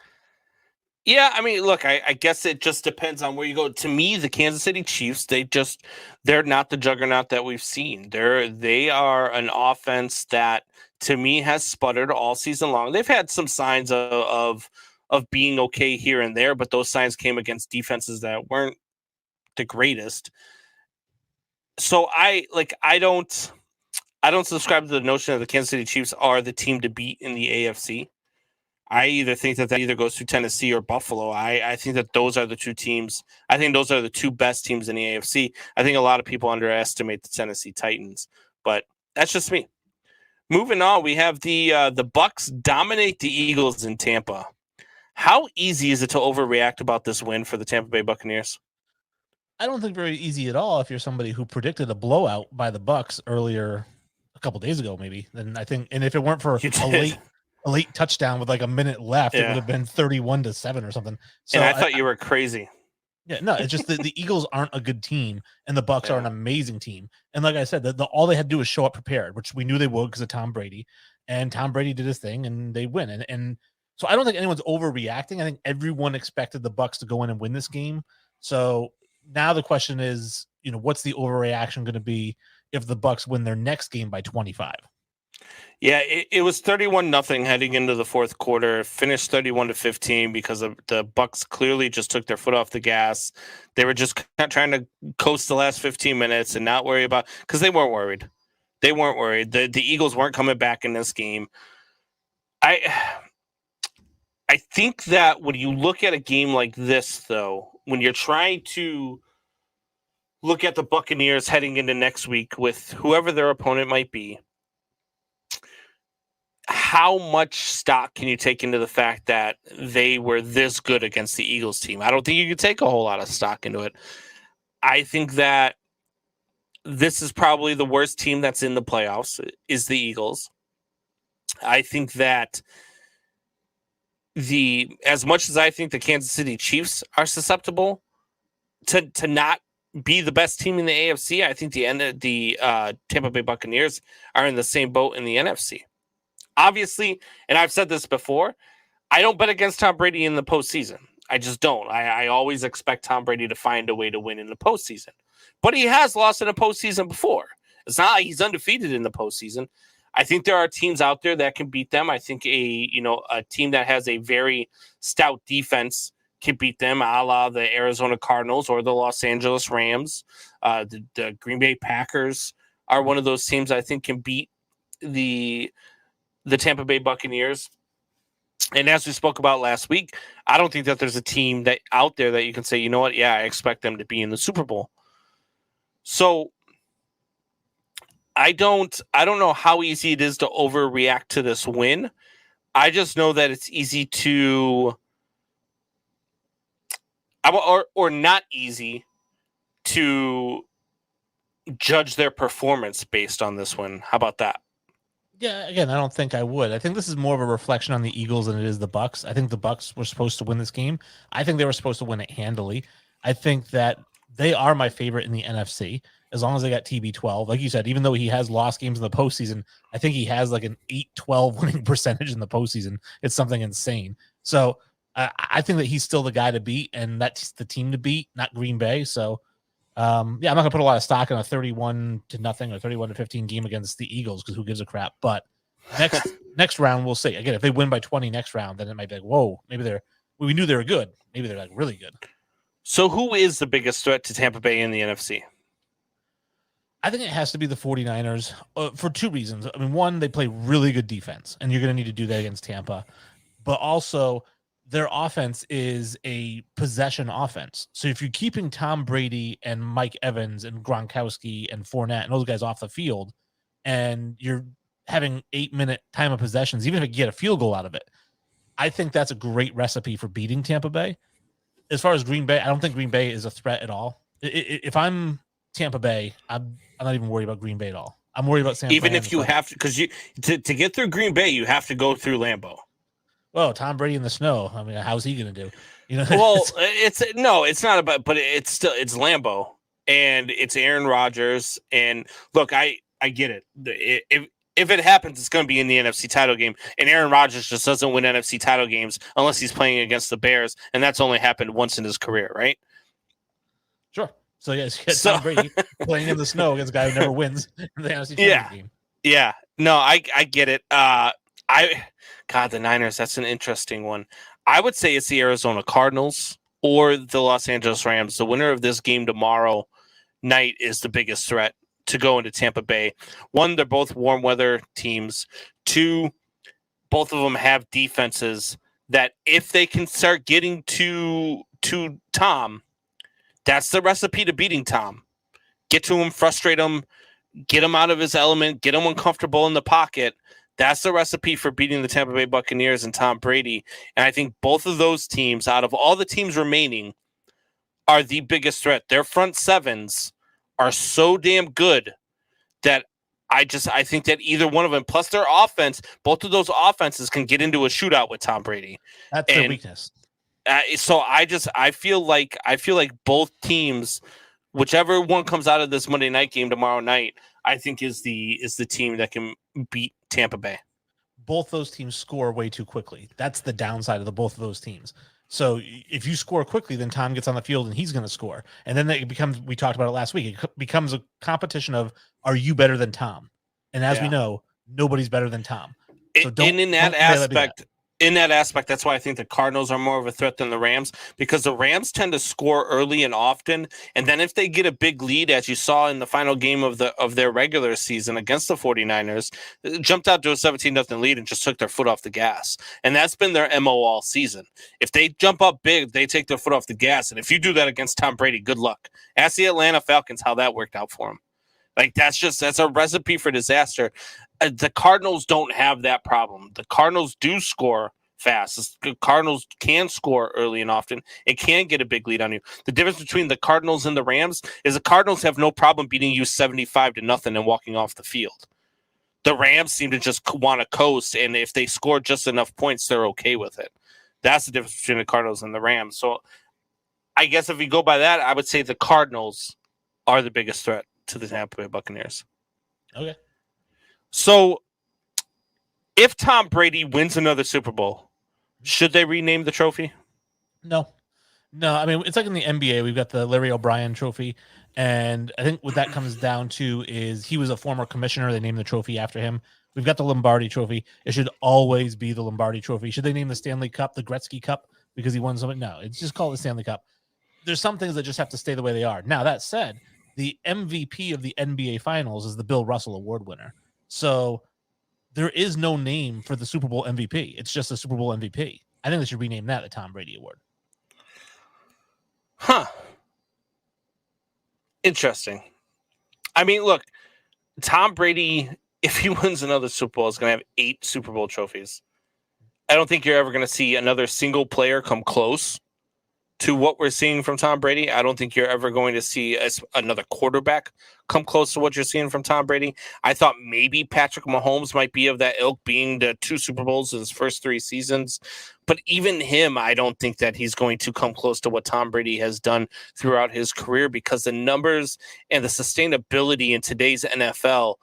Yeah, I mean, look, I guess it just depends on where you go. To me, the Kansas City Chiefs, they're not the juggernaut that we've seen. They are an offense that, to me, has sputtered all season long. They've had some signs of being okay here and there, but those signs came against defenses that weren't the greatest. So I don't subscribe to the notion that the Kansas City Chiefs are the team to beat in the AFC. I either think that either goes through Tennessee or Buffalo. I think that those are the two teams. I think those are the two best teams in the AFC. I think a lot of people underestimate the Tennessee Titans, but that's just me. Moving on, we have the Bucks dominate the Eagles in Tampa. How easy is it to overreact about this win for the Tampa Bay Buccaneers? I don't think very easy at all if you're somebody who predicted a blowout by the Bucks earlier a couple days ago, maybe. Then I think, and if it weren't for a late touchdown with like a minute left, it would have been 31-7 or something. So and I thought you were crazy. Yeah, no, it's just the Eagles aren't a good team and the Bucks are an amazing team. And like I said, all they had to do was show up prepared, which we knew they would because of Tom Brady. And Tom Brady did his thing and they win. And so I don't think anyone's overreacting. I think everyone expected the Bucks to go in and win this game. So now the question is, what's the overreaction going to be if the Bucks win their next game by 25? Yeah, it was 31-0 heading into the fourth quarter, finished 31-15 because of the Bucks clearly just took their foot off the gas. They were just trying to coast the last 15 minutes and not worry about, because they weren't worried. They weren't worried. The Eagles weren't coming back in this game. I think that when you look at a game like this, though, when you're trying to look at the Buccaneers heading into next week with whoever their opponent might be, how much stock can you take into the fact that they were this good against the Eagles team? I don't think you could take a whole lot of stock into it. I think that this is probably the worst team that's in the playoffs is the Eagles. I think that as much as I think the Kansas City Chiefs are susceptible to not be the best team in the AFC, I think the Tampa Bay Buccaneers are in the same boat in the NFC. Obviously, and I've said this before, I don't bet against Tom Brady in the postseason. I just don't. I always expect Tom Brady to find a way to win in the postseason. But he has lost in a postseason before. It's not like he's undefeated in the postseason. I think there are teams out there that can beat them. I think a team that has a very stout defense can beat them, a la the Arizona Cardinals or the Los Angeles Rams. The Green Bay Packers are one of those teams I think can beat the Tampa Bay Buccaneers. And as we spoke about last week, I don't think that there's a team that out there that you can say, you know what? Yeah, I expect them to be in the Super Bowl. So I don't know how easy it is to overreact to this win. I just know that it's easy to, or not easy to judge their performance based on this win. How about that? Yeah, again, I don't think I would. I think this is more of a reflection on the Eagles than it is the Bucks. I think the Bucks were supposed to win this game. I think they were supposed to win it handily. I think that they are my favorite in the NFC as long as they got TB12. Like you said, even though he has lost games in the postseason, I think he has like an 8-12 winning percentage in the postseason. It's something insane. So I think that he's still the guy to beat, and that's the team to beat, not Green Bay. So, I'm not going to put a lot of stock in a 31-0 or 31-15 game against the Eagles because who gives a crap. But next round, we'll see. Again, if they win by 20 next round, then it might be like, whoa, maybe we knew they were good. Maybe they're like really good. So who is the biggest threat to Tampa Bay in the NFC? I think it has to be the 49ers for two reasons. I mean, one, they play really good defense, and you're going to need to do that against Tampa. But also, their offense is a possession offense. So if you're keeping Tom Brady and Mike Evans and Gronkowski and Fournette and those guys off the field, and you're having 8-minute time of possessions, even if you get a field goal out of it, I think that's a great recipe for beating Tampa Bay. As far as Green Bay, I don't think Green Bay is a threat at all. If I'm Tampa Bay, I'm not even worried about Green Bay at all. I'm worried about San Fran. Even if you have to, because to get through Green Bay, you have to go through Lambeau. Well, Tom Brady in the snow. I mean, how's he going to do? Well, it's not about, but it's Lambeau and it's Aaron Rodgers. And look, I get it. If it happens, it's going to be in the NFC title game. And Aaron Rodgers just doesn't win NFC title games unless he's playing against the Bears, and that's only happened once in his career, right? Sure. So yes, Tom Brady playing in the snow against a guy who never wins in the NFC title game. Yeah. No, I get it. The Niners, that's an interesting one. I would say it's the Arizona Cardinals or the Los Angeles Rams. The winner of this game tomorrow night is the biggest threat to go into Tampa Bay. One, they're both warm weather teams. Two, both of them have defenses that if they can start getting to Tom, that's the recipe to beating Tom. Get to him, frustrate him, get him out of his element, get him uncomfortable in the pocket. That's the recipe for beating the Tampa Bay Buccaneers and Tom Brady. And I think both of those teams, out of all the teams remaining, are the biggest threat. Their front sevens are so damn good that I think that either one of them, plus their offense, both of those offenses can get into a shootout with Tom Brady. That's their weakness. So I feel like both teams, whichever one comes out of this Monday night game tomorrow night, I think is the team that can beat Tampa Bay. Both those teams score way too quickly. That's the downside of both of those teams. So if you score quickly, then Tom gets on the field and he's going to score. And then it becomes, we talked about it last week, it becomes a competition of, are you better than Tom? And as we know, nobody's better than Tom. So in that aspect, that's why I think the Cardinals are more of a threat than the Rams, because the Rams tend to score early and often. And then if they get a big lead, as you saw in the final game of their regular season against the 49ers, jumped out to a 17-0 lead and just took their foot off the gas. And that's been their MO all season. If they jump up big, they take their foot off the gas. And if you do that against Tom Brady, good luck. Ask the Atlanta Falcons how that worked out for them. Like, that's a recipe for disaster. The Cardinals don't have that problem. The Cardinals do score fast. The Cardinals can score early and often. It can get a big lead on you. The difference between the Cardinals and the Rams is the Cardinals have no problem beating you 75-0 and walking off the field. The Rams seem to just want to coast, and if they score just enough points, they're okay with it. That's the difference between the Cardinals and the Rams. So I guess if we go by that, I would say the Cardinals are the biggest threat to the Tampa Bay Buccaneers. Okay. So if Tom Brady wins another Super Bowl, should they rename the trophy? No. I mean, it's like in the NBA, we've got the Larry O'Brien trophy. And I think what that comes down to is he was a former commissioner. They named the trophy after him. We've got the Lombardi trophy. It should always be the Lombardi trophy. Should they name the Stanley Cup the Gretzky Cup because he won something? No, it's just called the Stanley Cup. There's some things that just have to stay the way they are. Now, that said, the MVP of the NBA Finals is the Bill Russell Award winner. So there is no name for the Super Bowl MVP. It's just a Super Bowl MVP. I think they should rename that the Tom Brady Award. Huh. Interesting. I mean, look, Tom Brady, if he wins another Super Bowl, is going to have 8 Super Bowl trophies. I don't think you're ever going to see another single player come close to what we're seeing from Tom Brady. I don't think you're ever going to see another quarterback come close to what you're seeing from Tom Brady. I thought maybe Patrick Mahomes might be of that ilk, being the 2 Super Bowls in his first 3 seasons. But even him, I don't think that he's going to come close to what Tom Brady has done throughout his career, because the numbers and the sustainability in today's NFL,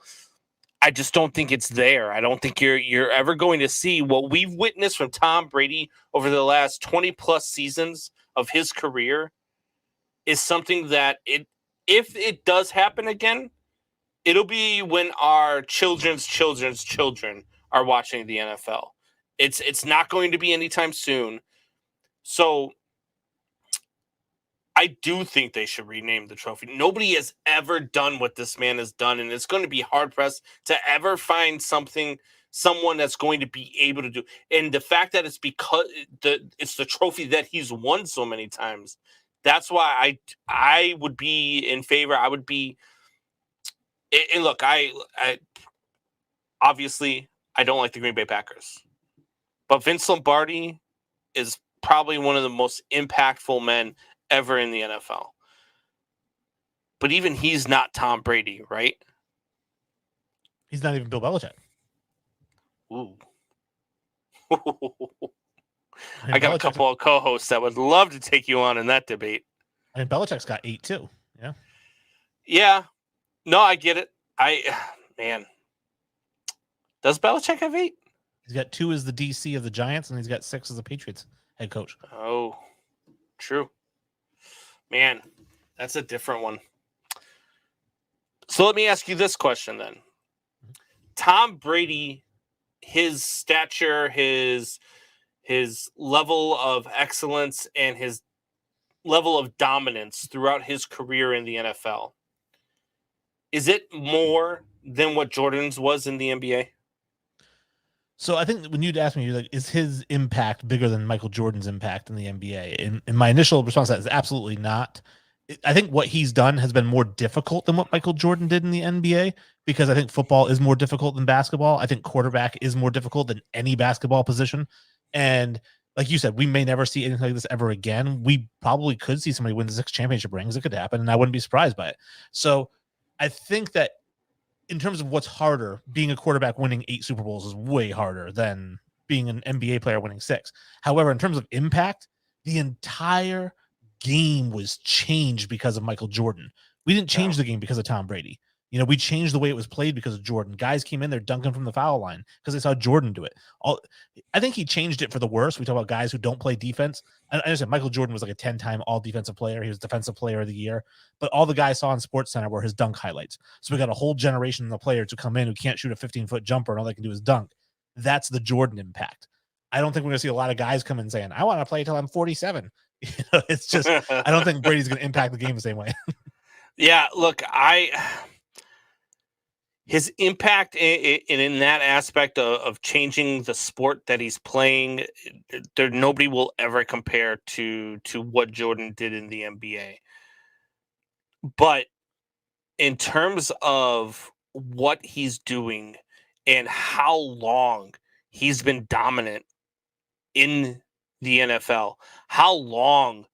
I just don't think it's there. I don't think you're ever going to see what we've witnessed from Tom Brady over the last 20 plus seasons of his career is something that if it does happen again, it'll be when our children's children are watching the NFL. It's not going to be anytime soon. So I do think they should rename the trophy. Nobody has ever done what this man has done, and it's going to be hard-pressed to ever find someone that's going to be able to do. And the fact that it's because it's the trophy that he's won so many times, that's why I would be in favor. I would be – and look, I obviously I don't like the Green Bay Packers. But Vince Lombardi is probably one of the most impactful men ever in the NFL. But even he's not Tom Brady, right? He's not even Bill Belichick. Ooh. I got a couple of co-hosts that would love to take you on in that debate. I mean, Belichick's got 8 too. Yeah. Yeah. No, I get it. Man. Does Belichick have 8? He's got 2 as the DC of the Giants, and he's got 6 as the Patriots head coach. Oh, true. Man, that's a different one. So let me ask you this question then. Tom Brady, his stature, his level of excellence, and his level of dominance throughout his career in the NFL, is it more than what Jordan's was in the NBA? So I think when you'd ask me, you're like, is his impact bigger than Michael Jordan's impact in the NBA? And my initial response to that is absolutely not. I think what he's done has been more difficult than what Michael Jordan did in the NBA, because I think football is more difficult than basketball. I think quarterback is more difficult than any basketball position. And like you said, we may never see anything like this ever again. We probably could see somebody win the 6 championship rings. It could happen, and I wouldn't be surprised by it. So I think that in terms of what's harder, being a quarterback winning 8 Super Bowls is way harder than being an NBA player winning 6. However, in terms of impact, the entire game was changed because of Michael Jordan. We didn't change the game because of Tom Brady. You know, we changed the way it was played because of Jordan. Guys came in there dunking from the foul line because they saw Jordan do it. I think he changed it for the worse. We talk about guys who don't play defense. I understand Michael Jordan was like a 10-time all defensive player. He was defensive player of the year, but all the guys saw on SportsCenter were his dunk highlights. So we got a whole generation of players who come in who can't shoot a 15-foot jumper and all they can do is dunk. That's the Jordan impact. I don't think we're going to see a lot of guys come in saying, I want to play until I'm 47. You know, it's just, I don't think Brady's going to impact the game the same way. Yeah, look, his impact in that aspect of changing the sport that he's playing, nobody will ever compare to what Jordan did in the NBA. But in terms of what he's doing and how long he's been dominant in the NFL, how long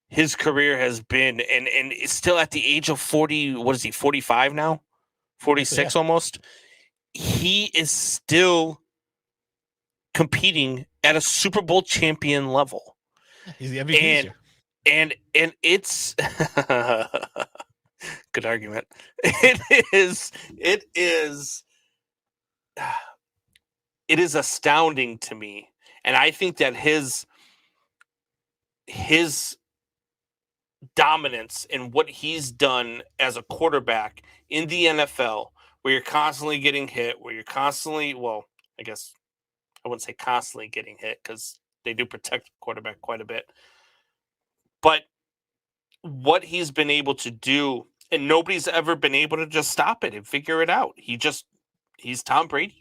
his career has been, and it's still at the age of 40, what is he, 45 now? 46 almost. He is still competing at a Super Bowl champion level. He's the MVP. And it's good argument. It is astounding to me. And I think that his dominance and what he's done as a quarterback in the NFL, where you're constantly getting hit, where you're constantly, well, I guess I wouldn't say constantly getting hit because they do protect the quarterback quite a bit. But what he's been able to do, and nobody's ever been able to just stop it and figure it out. He's Tom Brady.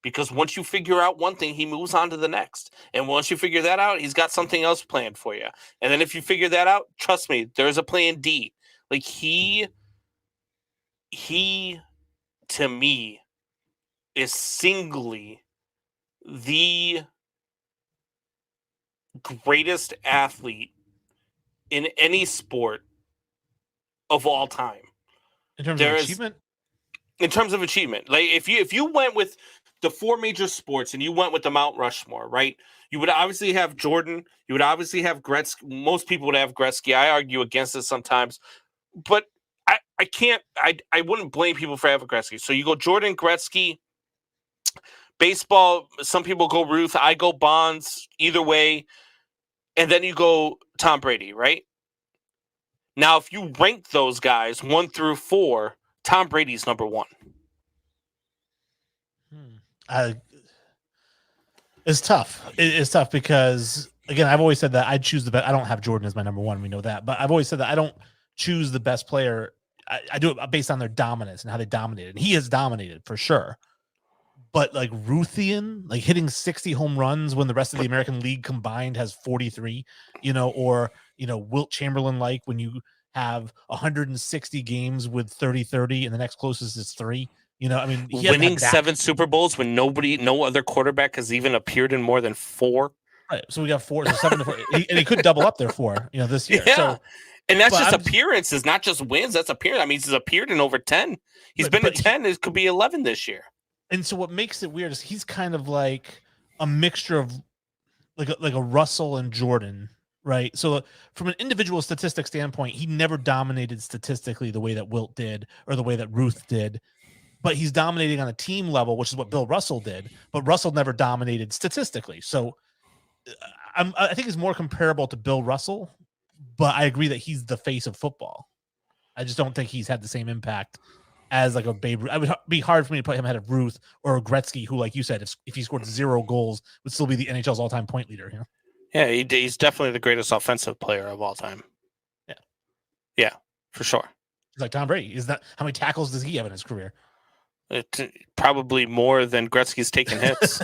Because once you figure out one thing, he moves on to the next. And once you figure that out, he's got something else planned for you. And then if you figure that out, trust me, there's a plan D. Like he to me is singly the greatest athlete in any sport of all time. In terms of achievement? In terms of achievement. Like if you went with the 4 major sports and you went with the Mount Rushmore, right? You would obviously have Jordan. You would obviously have Gretzky. Most people would have Gretzky. I argue against it sometimes. But I I wouldn't blame people for having Gretzky. So you go Jordan, Gretzky, baseball. Some people go Ruth. I go Bonds. Either way, and then you go Tom Brady. Right now, if you rank those guys 1 through 4, Tom Brady's number 1. It's tough. It's tough because, again, I've always said that I'd choose the best. I don't have Jordan as my number 1. We know that. But I've always said that I don't choose the best player. I do it based on their dominance and how they dominated. And he has dominated for sure. But like Ruthian, like hitting 60 home runs when the rest of the American League combined has 43, or, Wilt Chamberlain, like when you have 160 games with 30-30 and the next closest is 3. Winning 7 Super Bowls when no other quarterback has even appeared in more than 4. Right. So we got 4, so 7 to 4. And he could double up there 4, this year. Yeah. So, and that's just appearances, not just wins. That's appearance. I mean, he's appeared in over 10. He's been in 10. It could be 11 this year. And so what makes it weird is he's kind of like a mixture of like a Russell and Jordan, right? So from an individual statistic standpoint, he never dominated statistically the way that Wilt did or the way that Ruth did. But he's dominating on a team level, which is what Bill Russell did. But Russell never dominated statistically. So I think he's more comparable to Bill Russell, but I agree that he's the face of football. I just don't think he's had the same impact as like a Babe Ruth. It would be hard for me to put him ahead of Ruth or Gretzky, who, like you said, if he scored 0 goals, would still be the NHL's all-time point leader. Yeah, he's definitely the greatest offensive player of all time. Yeah, for sure. It's like Tom Brady. Is that how many tackles does he have in his career? Probably more than Gretzky's taking hits.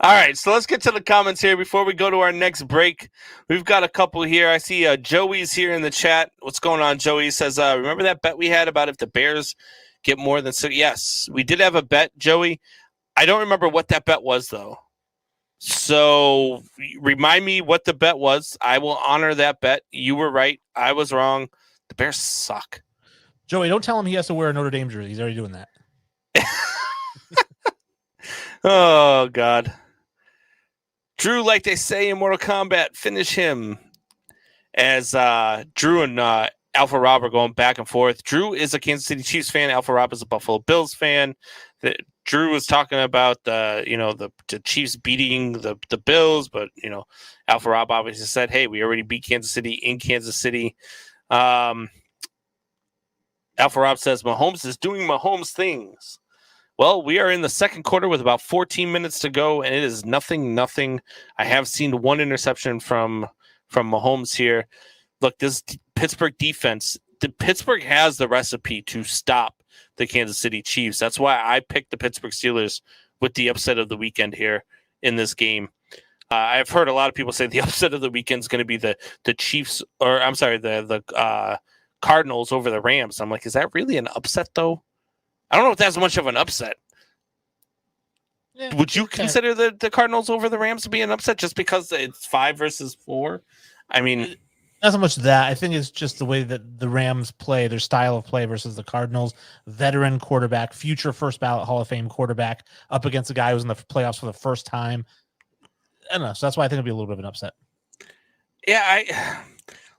All right, so let's get to the comments here before we go to our next break. We've got a couple here. I see Joey's here in the chat. What's going on, Joey? He says, remember that bet we had about if the Bears get more than 6? Yes, we did have a bet, Joey. I don't remember what that bet was, though. So remind me what the bet was. I will honor that bet. You were right. I was wrong. The Bears suck. Joey, don't tell him he has to wear a Notre Dame jersey. He's already doing that. Oh, God. Drew, like they say in Mortal Kombat, finish him. As Drew and Alpha Rob are going back and forth. Drew is a Kansas City Chiefs fan. Alpha Rob is a Buffalo Bills fan. Drew was talking about the Chiefs beating the Bills, but Alpha Rob obviously said, "Hey, we already beat Kansas City in Kansas City." Alpha Rob says Mahomes is doing Mahomes things. Well, we are in the second quarter with about 14 minutes to go, and it is 0-0. I have seen one interception from Mahomes here. Look, this Pittsburgh defense, Pittsburgh has the recipe to stop the Kansas City Chiefs. That's why I picked the Pittsburgh Steelers with the upset of the weekend here in this game. I've heard a lot of people say the upset of the weekend is going to be the Chiefs, or I'm sorry, the Cardinals over the Rams. I'm like, is that really an upset though? I don't know if that's much of an upset. Yeah, would you consider the Cardinals over the Rams to be an upset just because it's 5 versus 4? I mean, not so much that. I think it's just the way that the Rams play, their style of play versus the Cardinals. Veteran quarterback, future first ballot Hall of Fame quarterback up against a guy who's in the playoffs for the first time. I don't know. So that's why I think it'll be a little bit of an upset. Yeah,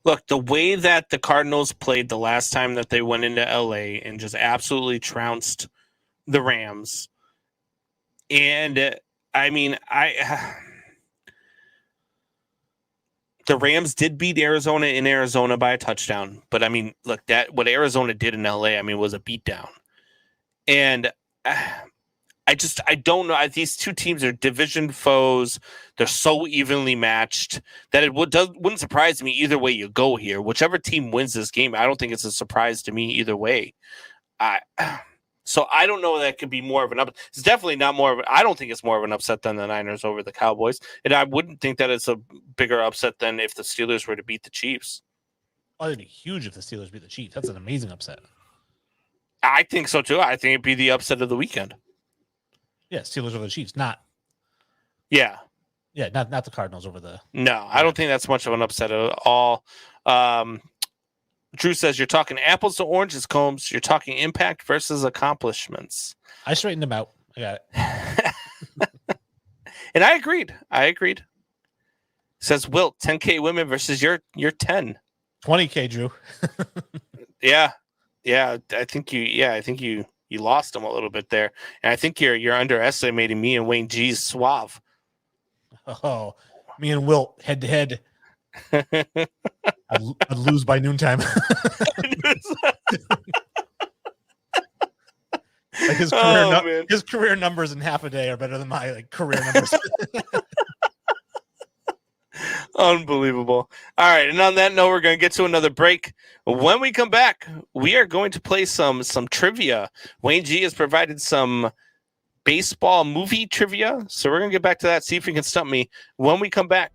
look, the way that the Cardinals played the last time that they went into LA and just absolutely trounced the Rams. And I mean, the Rams did beat Arizona in Arizona by a touchdown. But I mean, look, what Arizona did in LA, I mean, was a beatdown. And I don't know. These two teams are division foes. They're so evenly matched that it wouldn't surprise me either way you go here. Whichever team wins this game, I don't think it's a surprise to me either way. So I don't know that could be more of an upset. It's definitely not more of I don't think it's more of an upset than the Niners over the Cowboys. And I wouldn't think that it's a bigger upset than if the Steelers were to beat the Chiefs. Oh, it'd be huge if the Steelers beat the Chiefs. That's an amazing upset. I think so too. I think it'd be the upset of the weekend. Yeah, Steelers over the Chiefs, not. Yeah. Yeah, not the Cardinals over the. No, I don't think that's much of an upset at all. Drew says you're talking apples to oranges, Combs. You're talking impact versus accomplishments. I straightened them out. I got it. And I agreed. Says Wilt, 10K women versus your 10. 20K, Drew. Yeah. I think you lost him a little bit there, and I think you're underestimating me and Wayne G's suave. Oh, me and Wilt head to head. I'd lose by noontime. Like his career numbers in half a day are better than my career numbers. Unbelievable. All right, and on that note, we're going to get to another break. When we come back, we are going to play some trivia. Wayne G has provided some baseball movie trivia, so we're going to get back to that, see if you can stump me when we come back.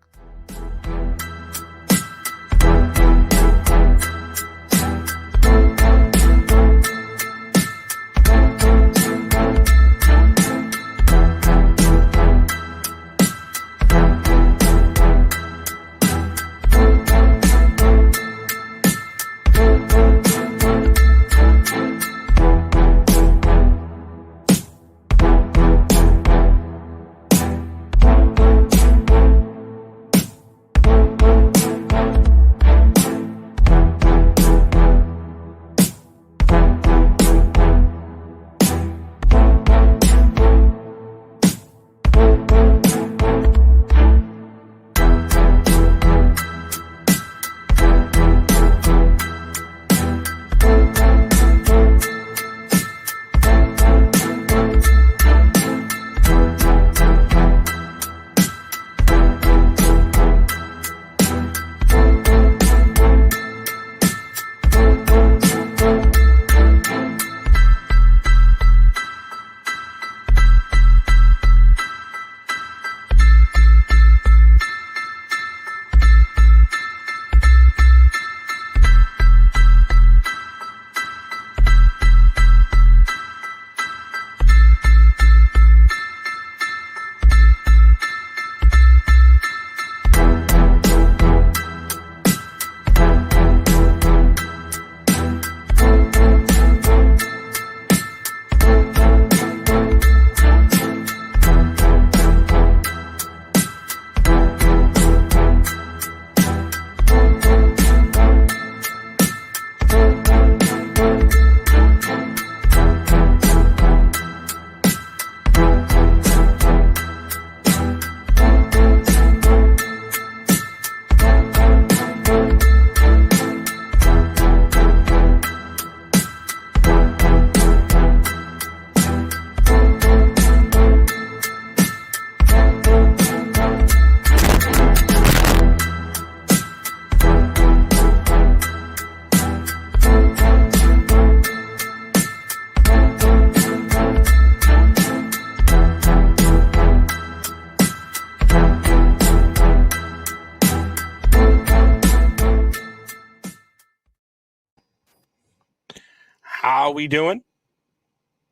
How we doing?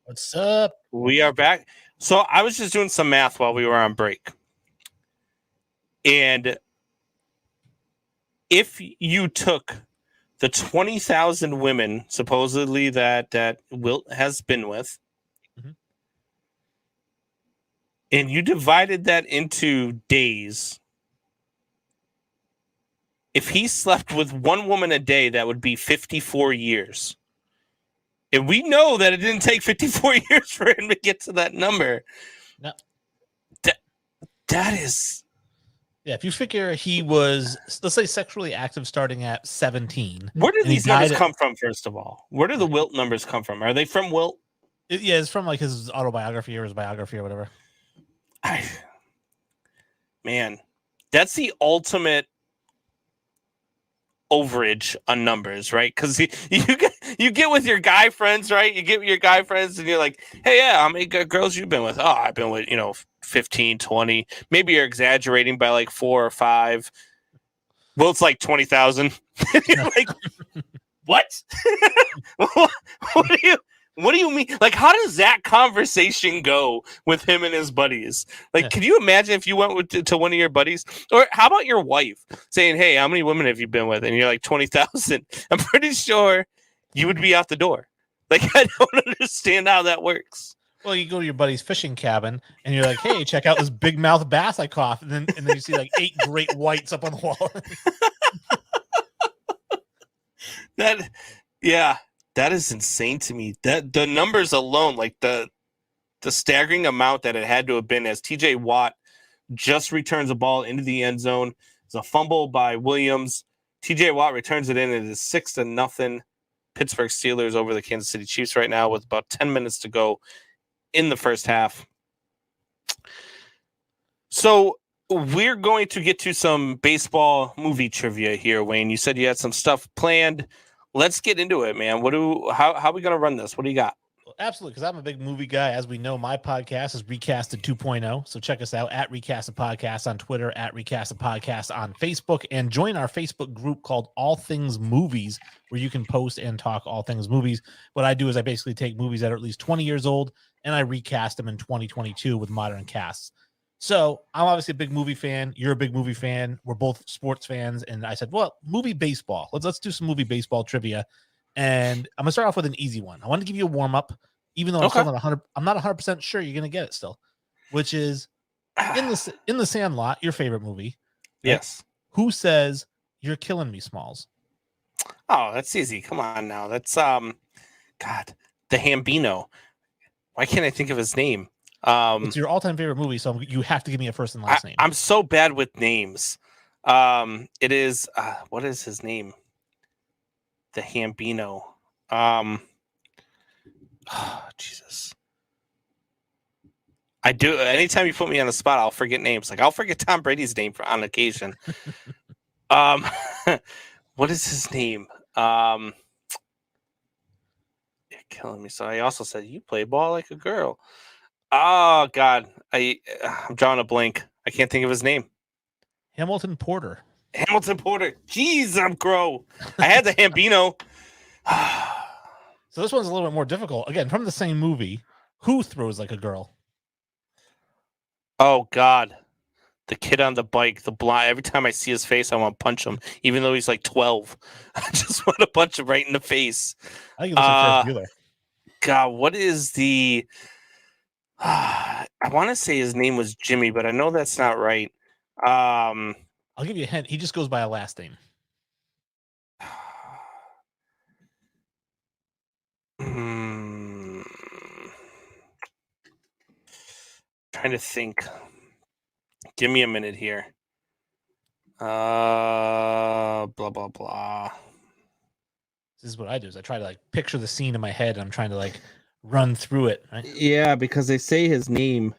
What's up? We are back. So I was just doing some math while we were on break. And if you took the 20,000 women supposedly that Wilt has been with, and you divided that into days, if he slept with one woman a day, that would be 54 years. And we know that it didn't take 54 years for him to get to that number. No. That is... Yeah, if you figure he was, let's say, sexually active starting at 17. Where do these numbers come from, first of all? Where do the Wilt numbers come from? Are they from Wilt? It's from like his autobiography or his biography or whatever. Man, that's the ultimate overage on numbers, right? Because you get with your guy friends, right? You get with your guy friends and you're like, hey, yeah, how many girls you been with? Oh, I've been with, 15, 20. Maybe you're exaggerating by like 4 or 5. Well, it's like 20,000. You're like, what? What do you mean? Like, how does that conversation go with him and his buddies? Like, Can you imagine if you went to one of your buddies? Or how about your wife saying, hey, how many women have you been with? And you're like, 20,000. I'm pretty sure you would be out the door. Like, I don't understand how that works. Well, you go to your buddy's fishing cabin and you're like, hey, check out this big mouth bass I caught. And then you see like 8 great whites up on the wall. That is insane to me. That the numbers alone, like the staggering amount that it had to have been, as TJ Watt just returns a ball into the end zone. It's a fumble by Williams. TJ Watt returns it in. It is 6-0 Pittsburgh Steelers over the Kansas City Chiefs right now with about 10 minutes to go in the first half. So we're going to get to some baseball movie trivia here, Wayne. You said you had some stuff planned. Let's get into it, man. How are we going to run this? What do you got? Well, absolutely, because I'm a big movie guy. As we know, my podcast is Recasted 2.0. So check us out at Recasted Podcast on Twitter, at Recasted Podcast on Facebook, and join our Facebook group called All Things Movies, where you can post and talk all things movies. What I do is I basically take movies that are at least 20 years old, and I recast them in 2022 with modern casts. So I'm obviously a big movie fan. You're a big movie fan. We're both sports fans. And I said, well, movie baseball. Let's do some movie baseball trivia. And I'm gonna start off with an easy one. I want to give you a warm up, even though I'm not 100% sure you're gonna get it still, which is in the Sandlot, your favorite movie. Yes. Who says "You're killing me, Smalls"? Oh, that's easy. Come on now. That's God, the Hambino. Why can't I think of his name? It's your all-time favorite movie, so you have to give me a first and last name. I'm so bad with names. It is what is his name? The Hambino. Jesus. I do. Anytime you put me on the spot, I'll forget names. Like I'll forget Tom Brady's name on occasion. What is his name? You're killing me. So I also said you play ball like a girl. Oh God, I'm drawing a blank. I can't think of his name. Hamilton Porter. Jeez, I'm crow. I had the Hambino. So this one's a little bit more difficult. Again, from the same movie. Who throws like a girl? Oh God, the kid on the bike, the blind. Every time I see his face, I want to punch him, even though he's like 12. I just want to punch him right in the face. I think it was Ferris Bueller. God, what is the? I want to say his name was Jimmy, but I know that's not right. I'll give you a hint. He just goes by a last name. Trying to think. Give me a minute here. Blah blah blah. This is what I do. Is I try to like picture the scene in my head. And I'm trying to like run through it. Right? Yeah, because they say his name.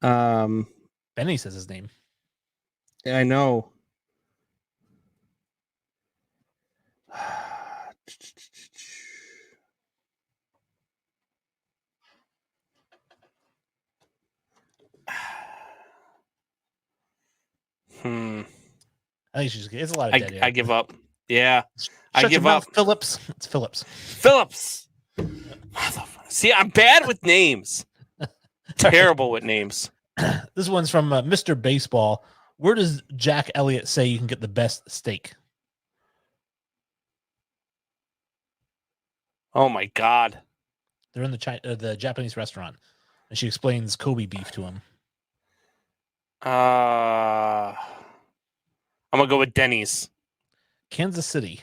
Benny says his name. I know. I think it's a lot of dead. I give up. Yeah. I give up. Phillips. It's Phillips. See, I'm bad with names. Terrible with names. This one's from Mr. Baseball. Where does Jack Elliott say you can get the best steak? Oh my God. They're in the Japanese restaurant, and she explains Kobe beef to him. I'm gonna go with Denny's. Kansas City.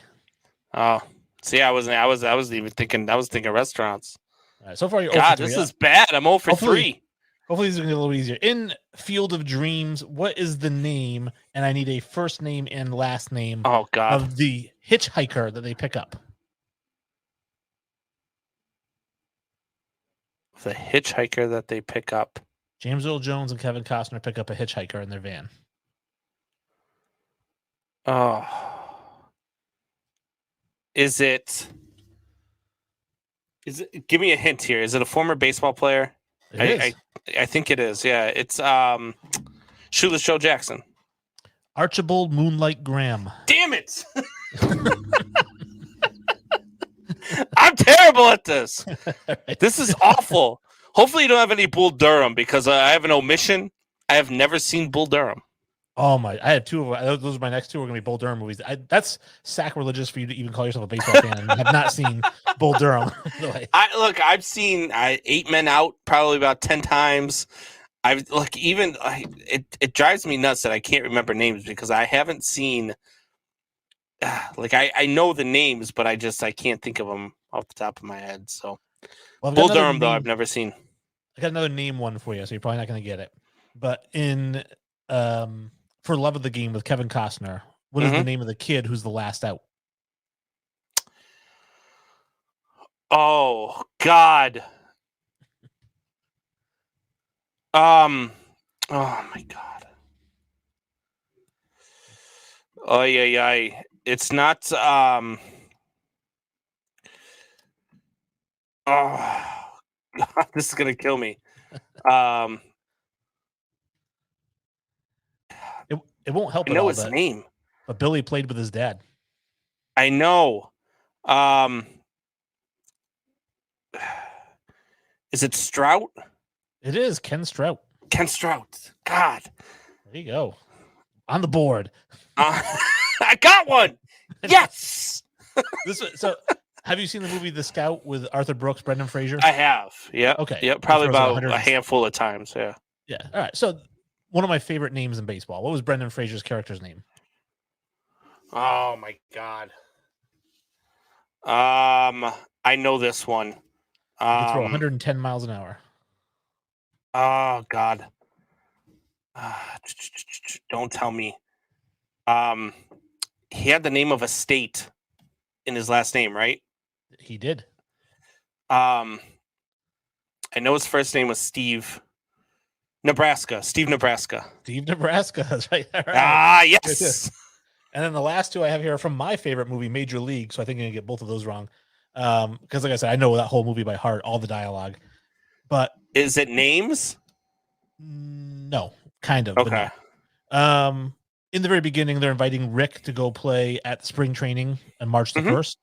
Oh, see, I wasn't even thinking. I was thinking restaurants. All right, so far you're God, this is bad. I'm 0 for 3. Hopefully, this is gonna be a little easier. In Field of Dreams, what is the name? And I need a first name and last name. Oh God, of the hitchhiker that they pick up. The hitchhiker that they pick up. James Earl Jones and Kevin Costner pick up a hitchhiker in their van. Oh. Is it? Give me a hint here. Is it a former baseball player? I think it is. Yeah, it's Shoeless Joe Jackson. Archibald Moonlight Graham. Damn it! I'm terrible at this. This is awful. Hopefully you don't have any Bull Durham, because I have an omission. I have never seen Bull Durham. Oh my! I have two of those. Are my next two are going to be Bull Durham movies. That's sacrilegious for you to even call yourself a baseball fan and have not seen Bull Durham. I've seen 8 Men Out probably about 10 times. It drives me nuts that I can't remember names, because I haven't seen like I know the names, but I can't think of them off the top of my head. So Well, I've got Bull another Durham though name- I've never seen. I got another name one for you, so you're probably not going to get it. But in For Love of the Game with Kevin Costner, what is the name of the kid who's the last out? Oh God. Oh my God. Oh yeah. It's not oh God, this is gonna kill me. It won't help I at know all his that, name. but Billy played with his dad. I know. Is it Strout? It is Ken Strout. Ken Strout. God. There you go. On the board. I got one. Yes. So have you seen the movie The Scout with Arthur Brooks, Brendan Fraser? I have. Yeah. Okay. Yep. Probably He throws about like a handful of times. Yeah. Yeah. All right. So one of my favorite names in baseball. What was Brendan Fraser's character's name? Oh my God. I know this one. He could throw 110 miles an hour. Oh God. Don't tell me. He had the name of a state in his last name, right? He did. I know his first name was Steve. Nebraska. Steve Nebraska. Steve Nebraska. That's right. All right. Ah, yes. And then the last two I have here are from my favorite movie, Major League. So I think I'm going to get both of those wrong. Because like I said, I know that whole movie by heart, all the dialogue. But Is it names? no, kind of. Okay. But no. In the very beginning, they're inviting Rick to go play at spring training on March the 1st.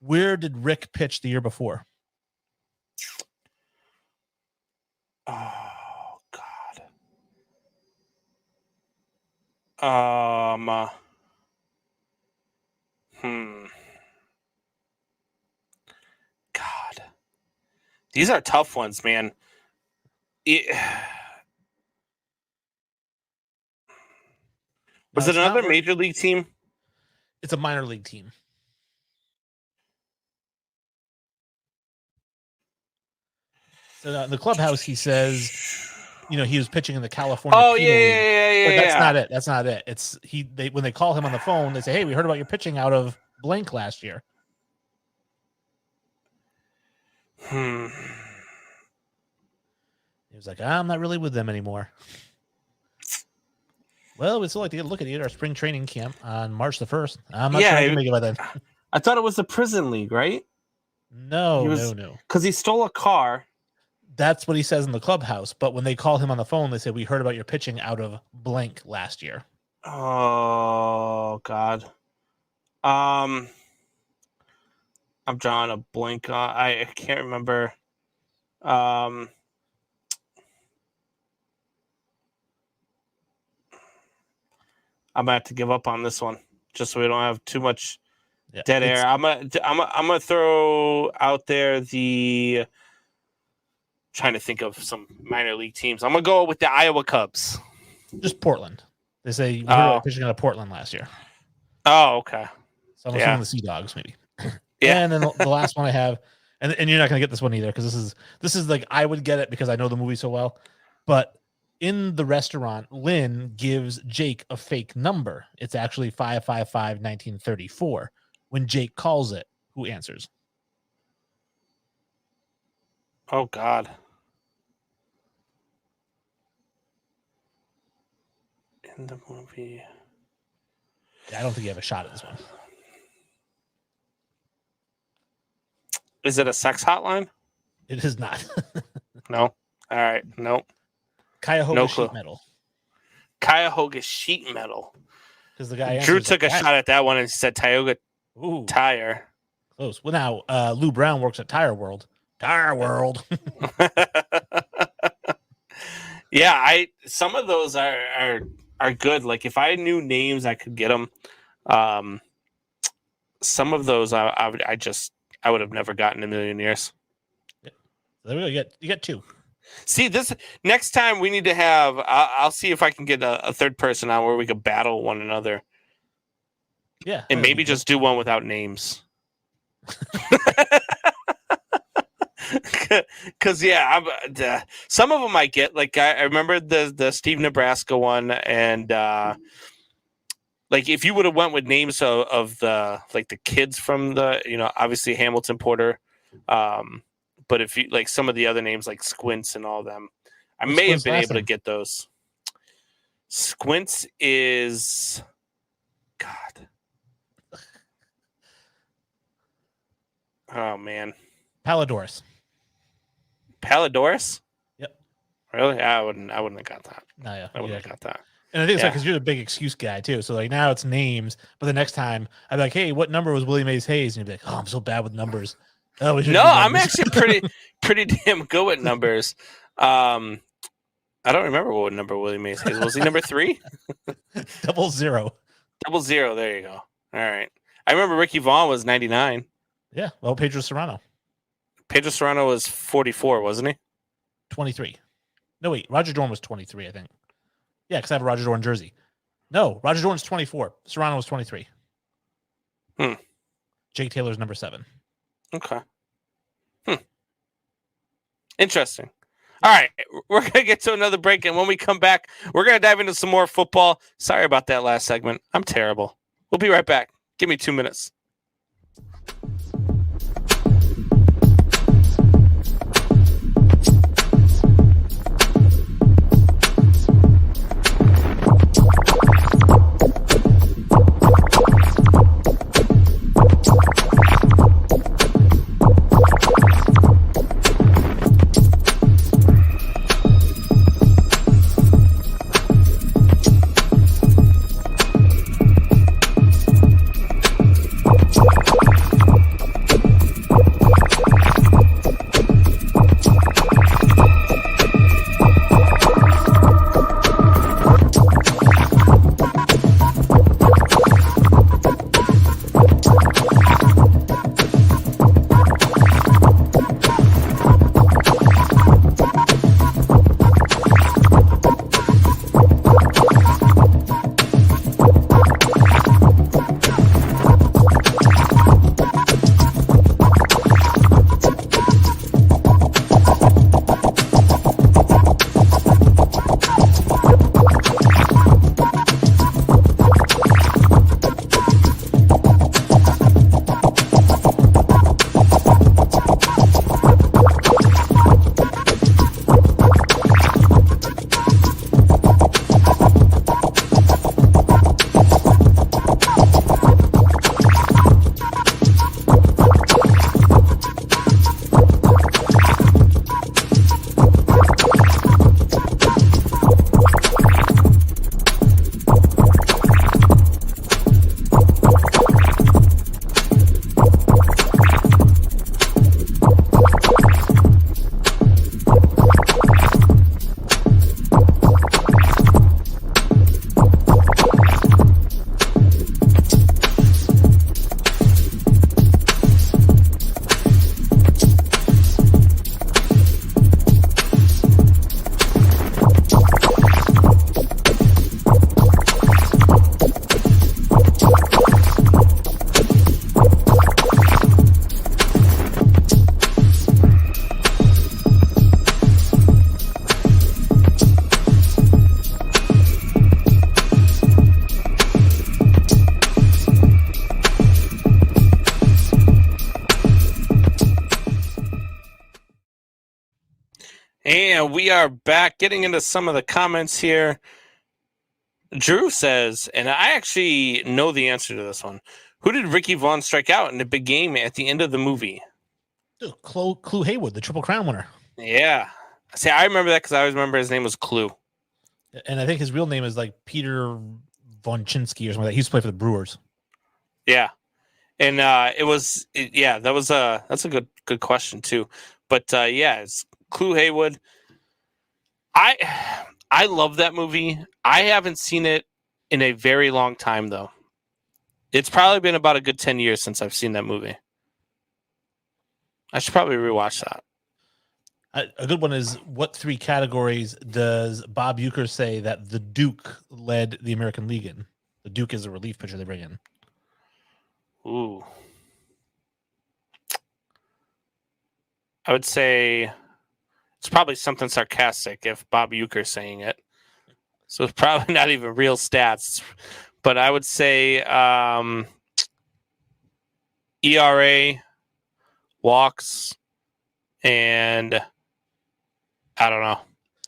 Where did Rick pitch the year before? Oh God. God. These are tough ones, man. Was it another major league team? It's a minor league team. So in the clubhouse, he says, he was pitching in the California. Oh Penal League. yeah. But that's not it. That's not it. It's when they call him on the phone, they say, "Hey, we heard about your pitching out of blank last year." He was like, "I'm not really with them anymore." Well, we'd still like to get a look at you at our spring training camp on March the 1st. I'm not sure I can make it by then. I thought it was the prison league, right? No. Because he stole a car. That's what he says in the clubhouse. But when they call him on the phone, they say, "We heard about your pitching out of blank last year." Oh God. I'm drawing a blank. I can't remember. I'm gonna have to give up on this one, just so we don't have too much dead air. I'm gonna throw out there the. Trying to think of some minor league teams. I'm gonna go with the Iowa Cubs. Just Portland. They say we heard about pitching out of Portland last year. Oh, okay. So I'm assuming the Sea Dogs, maybe. Yeah. And then the last one I have, and you're not gonna get this one either, because this is like, I would get it because I know the movie so well. But in the restaurant, Lynn gives Jake a fake number. It's actually 555-1934. When Jake calls it, who answers? Oh God. In the movie. Yeah, I don't think you have a shot at this one. Is it a sex hotline? It is not. No. All right. Nope. Cuyahoga No sheet clue. metal. Cuyahoga sheet metal. Because the guy Drew answers took a like, shot at that one and said Tioga Ooh, Tire. close. Well, now Lou Brown works at Tire World. Tire World. Yeah, some of those are good. Like if I knew names, I could get them. Some of those I would have never gotten in a million years. There we go. You get two. See, this next time we need to have. I'll see if I can get a third person on where we could battle one another. Yeah, And that'd maybe be good. just do one without names. Because some of them I get. Like I remember the Steve Nebraska one, and like if you would have went with names of the like the kids from the obviously Hamilton Porter, but if you like some of the other names like Squints and all them, I What's may have Squint's been last able to name? get those. Squints is God. Oh man, Palidorus. Palidorus. Yep. Really? I wouldn't have got that. No, yeah. I wouldn't have got that. And I think it's Yeah. because you're the big excuse guy too. So like now it's names, but the next time I'm like, hey, what number was Willie Mays Hayes? And you'd be like, oh, I'm so bad with numbers. Oh, we should No, do I'm numbers. actually pretty damn good with numbers. I don't remember what number Willie Mays Hayes was. He number 3? 00. 00. There you go. All right. I remember Ricky Vaughn was 99. Yeah. Well, Pedro Serrano, Pedro Serrano was 44, wasn't he? 23. No, wait. Roger Dorn was 23, I think. Yeah, because I have a Roger Dorn jersey. No, Roger Dorn's 24. Serrano was 23. Jake Taylor's number 7. Okay. Interesting. All right, we're going to get to another break, and when we come back, we're going to dive into some more football. Sorry about that last segment. I'm terrible. We'll be right back. Give me 2 minutes. And we are back getting into some of the comments here. Drew says, and I actually know the answer to this one. Who did Ricky Vaughn strike out in the big game at the end of the movie? Dude, Clue Haywood, the Triple Crown winner. Yeah. See, I remember that because I always remember his name was Clue. And I think his real name is like Peter Vonchinsky or something like that. He used to play for the Brewers. Yeah. And that's a good question too. But yeah, it's Clue Haywood. I love that movie. I haven't seen it in a very long time though. It's probably been about a good 10 years since I've seen that movie. I should probably rewatch that. A good one is, what 3 categories does Bob Uecker say that the Duke led the American League in? The Duke is a relief pitcher they bring in. Ooh. I would say it's probably something sarcastic if Bob Euchre's saying it. So it's probably not even real stats. But I would say ERA, walks, and I don't know.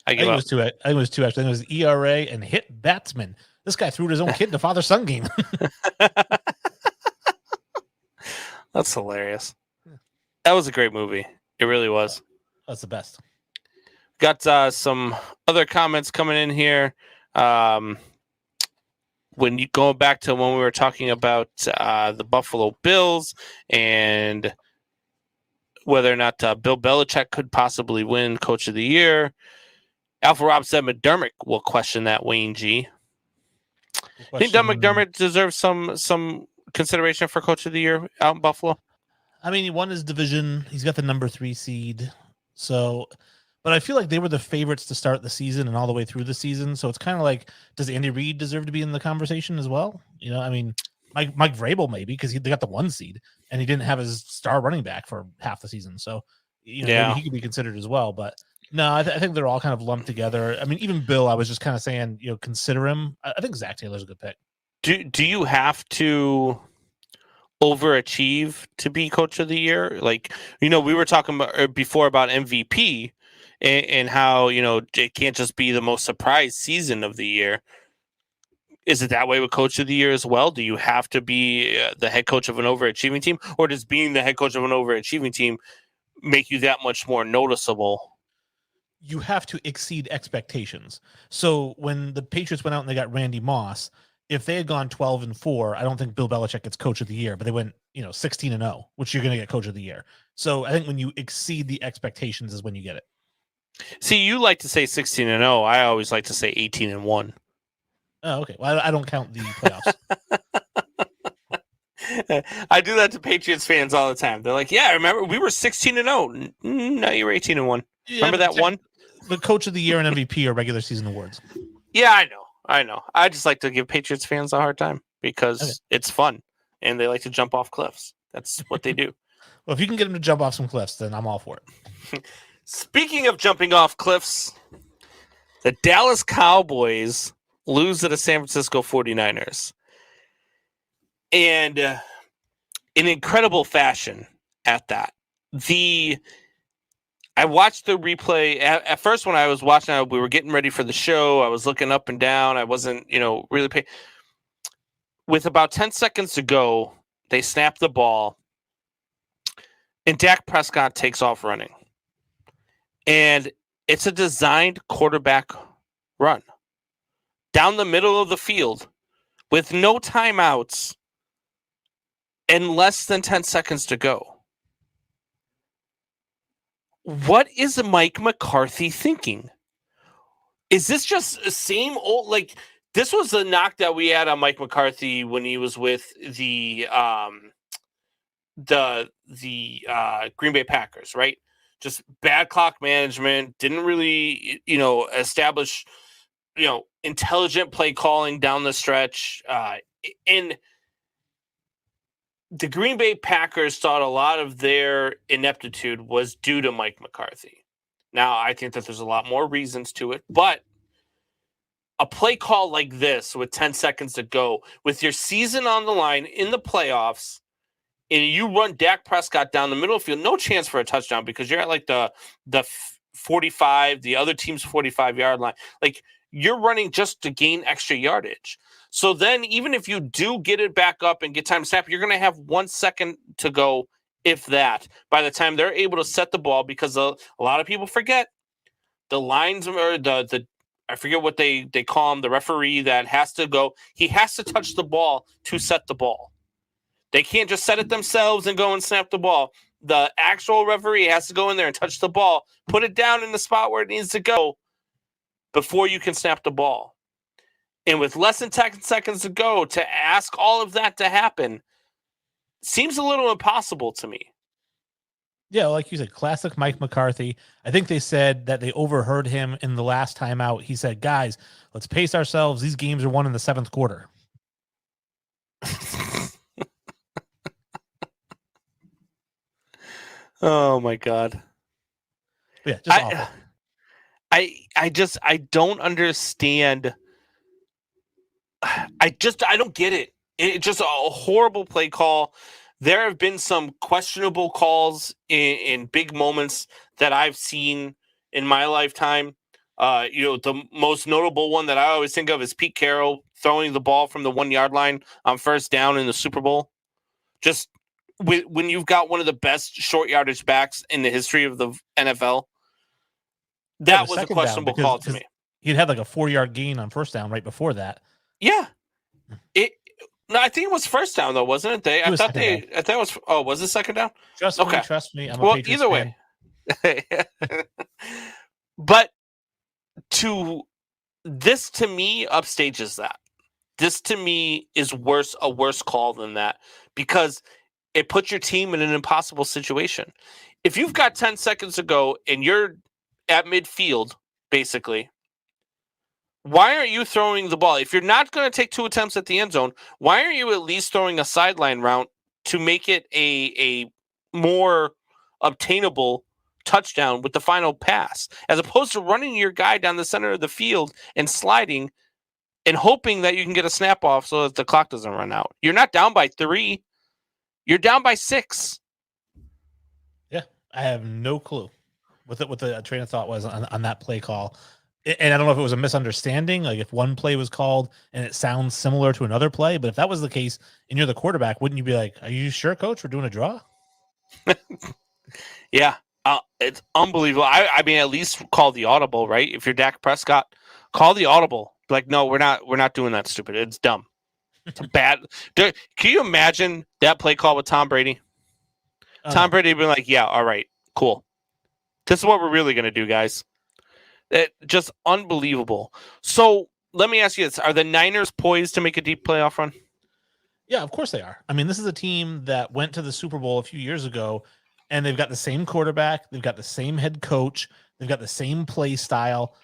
I think it was two. I think it was two actually. I think it was ERA and hit batsman. This guy threw his own kid in the father-son game. That's hilarious. That was a great movie. It really was. That's the best. Got some other comments coming in here. When you go back to when we were talking about the Buffalo Bills and whether or not Bill Belichick could possibly win Coach of the Year, Alpha Rob said McDermott will question that. Wayne G. I think Doug McDermott deserves some consideration for Coach of the Year out in Buffalo. I mean, he won his division. He's got the number 3 seed. So, but I feel like they were the favorites to start the season and all the way through the season. So it's kind of like, does Andy Reid deserve to be in the conversation as well? You know, I mean, Mike Vrabel maybe because they got the 1 seed and he didn't have his star running back for half the season. So, you know, maybe he could be considered as well. But no, I think they're all kind of lumped together. I mean, even Bill, I was just kind of saying, you know, consider him. I think Zach Taylor's a good pick. Do you have to overachieve to be Coach of the Year? Like, you know, we were talking about before about MVP and how, you know, it can't just be the most surprise season of the year. Is it that way with Coach of the Year as well? Do you have to be the head coach of an overachieving team, or does being the head coach of an overachieving team make you that much more noticeable? You have to exceed expectations. So when the Patriots went out and they got Randy Moss, if they had gone 12-4, I don't think Bill Belichick gets Coach of the Year, but they went, you know, 16-0, which you're going to get Coach of the Year. So I think when you exceed the expectations is when you get it. See, you like to say 16-0. I always like to say 18-1. Oh, okay. Well, I don't count the playoffs. I do that to Patriots fans all the time. They're like, "Yeah, remember we were 16-0. No, you were 18-1. Yeah, remember that one?" The Coach of the Year and MVP are regular season awards. Yeah, I know. I just like to give Patriots fans a hard time because it's fun and they like to jump off cliffs. That's what they do. Well, if you can get them to jump off some cliffs, then I'm all for it. Speaking of jumping off cliffs, the Dallas Cowboys lose to the San Francisco 49ers. And in incredible fashion at that. I watched the replay. At first, when I was watching it, we were getting ready for the show. I was looking up and down. I wasn't, really paying. With about 10 seconds to go, they snap the ball, and Dak Prescott takes off running. And it's a designed quarterback run down the middle of the field with no timeouts and less than 10 seconds to go. What is Mike McCarthy thinking? Is this just the same old, like, this was the knock that we had on Mike McCarthy when he was with the Green Bay Packers, right? Just bad clock management, didn't really, establish, intelligent play calling down the stretch. And the Green Bay Packers thought a lot of their ineptitude was due to Mike McCarthy. Now, I think that there's a lot more reasons to it, but a play call like this with 10 seconds to go, with your season on the line in the playoffs, and you run Dak Prescott down the middle of the field, no chance for a touchdown because you're at like the 45, the other team's 45-yard line. Like, you're running just to gain extra yardage. So then even if you do get it back up and get time to snap, you're going to have 1 second to go, if that, by the time they're able to set the ball, because a lot of people forget the lines or the I forget what they call him, the referee that has to go. He has to touch the ball to set the ball. They can't just set it themselves and go and snap the ball. The actual referee has to go in there and touch the ball, put it down in the spot where it needs to go before you can snap the ball. And with less than 10 seconds to go, to ask all of that to happen seems a little impossible to me. Yeah, like you said, classic Mike McCarthy. I think they said that they overheard him in the last time out. He said, guys, let's pace ourselves. These games are won in the 7th quarter. Oh my god. Yeah, just awful. I don't understand. I don't get it. It's just a horrible play call. There have been some questionable calls in big moments that I've seen in my lifetime. The most notable one that I always think of is Pete Carroll throwing the ball from the 1 yard line on first down in the Super Bowl. Just when you've got one of the best short yardage backs in the history of the NFL, that was a questionable call to me. He'd had like a 4-yard gain on first down right before that. Yeah, No, I think it was first down though, wasn't it? I thought it was. Oh, was it second down? Trust me. I'm a Patriots either fan. way. But this to me upstages that. This to me is a worse call than that, because it puts your team in an impossible situation. If you've got 10 seconds to go and you're at midfield, basically, why aren't you throwing the ball? If you're not going to take 2 attempts at the end zone, why aren't you at least throwing a sideline route to make it a more obtainable touchdown with the final pass, as opposed to running your guy down the center of the field and sliding and hoping that you can get a snap off so that the clock doesn't run out? You're not down by 3. You're down by 6. Yeah, I have no clue what the train of thought was on that play call. And I don't know if it was a misunderstanding, like if one play was called and it sounds similar to another play. But if that was the case and you're the quarterback, wouldn't you be like, are you sure, coach, we're doing a draw? Yeah, it's unbelievable. I mean, at least call the audible, right? If you're Dak Prescott, call the audible. Like, no, we're not doing that, stupid. It's dumb. It's bad. Can you imagine that play call with Tom Brady? Tom Brady would be like, yeah, all right, cool. This is what we're really going to do, guys. Just unbelievable. So let me ask you this. Are the Niners poised to make a deep playoff run? Yeah, of course they are. I mean, this is a team that went to the Super Bowl a few years ago, and they've got the same quarterback. They've got the same head coach. They've got the same play style,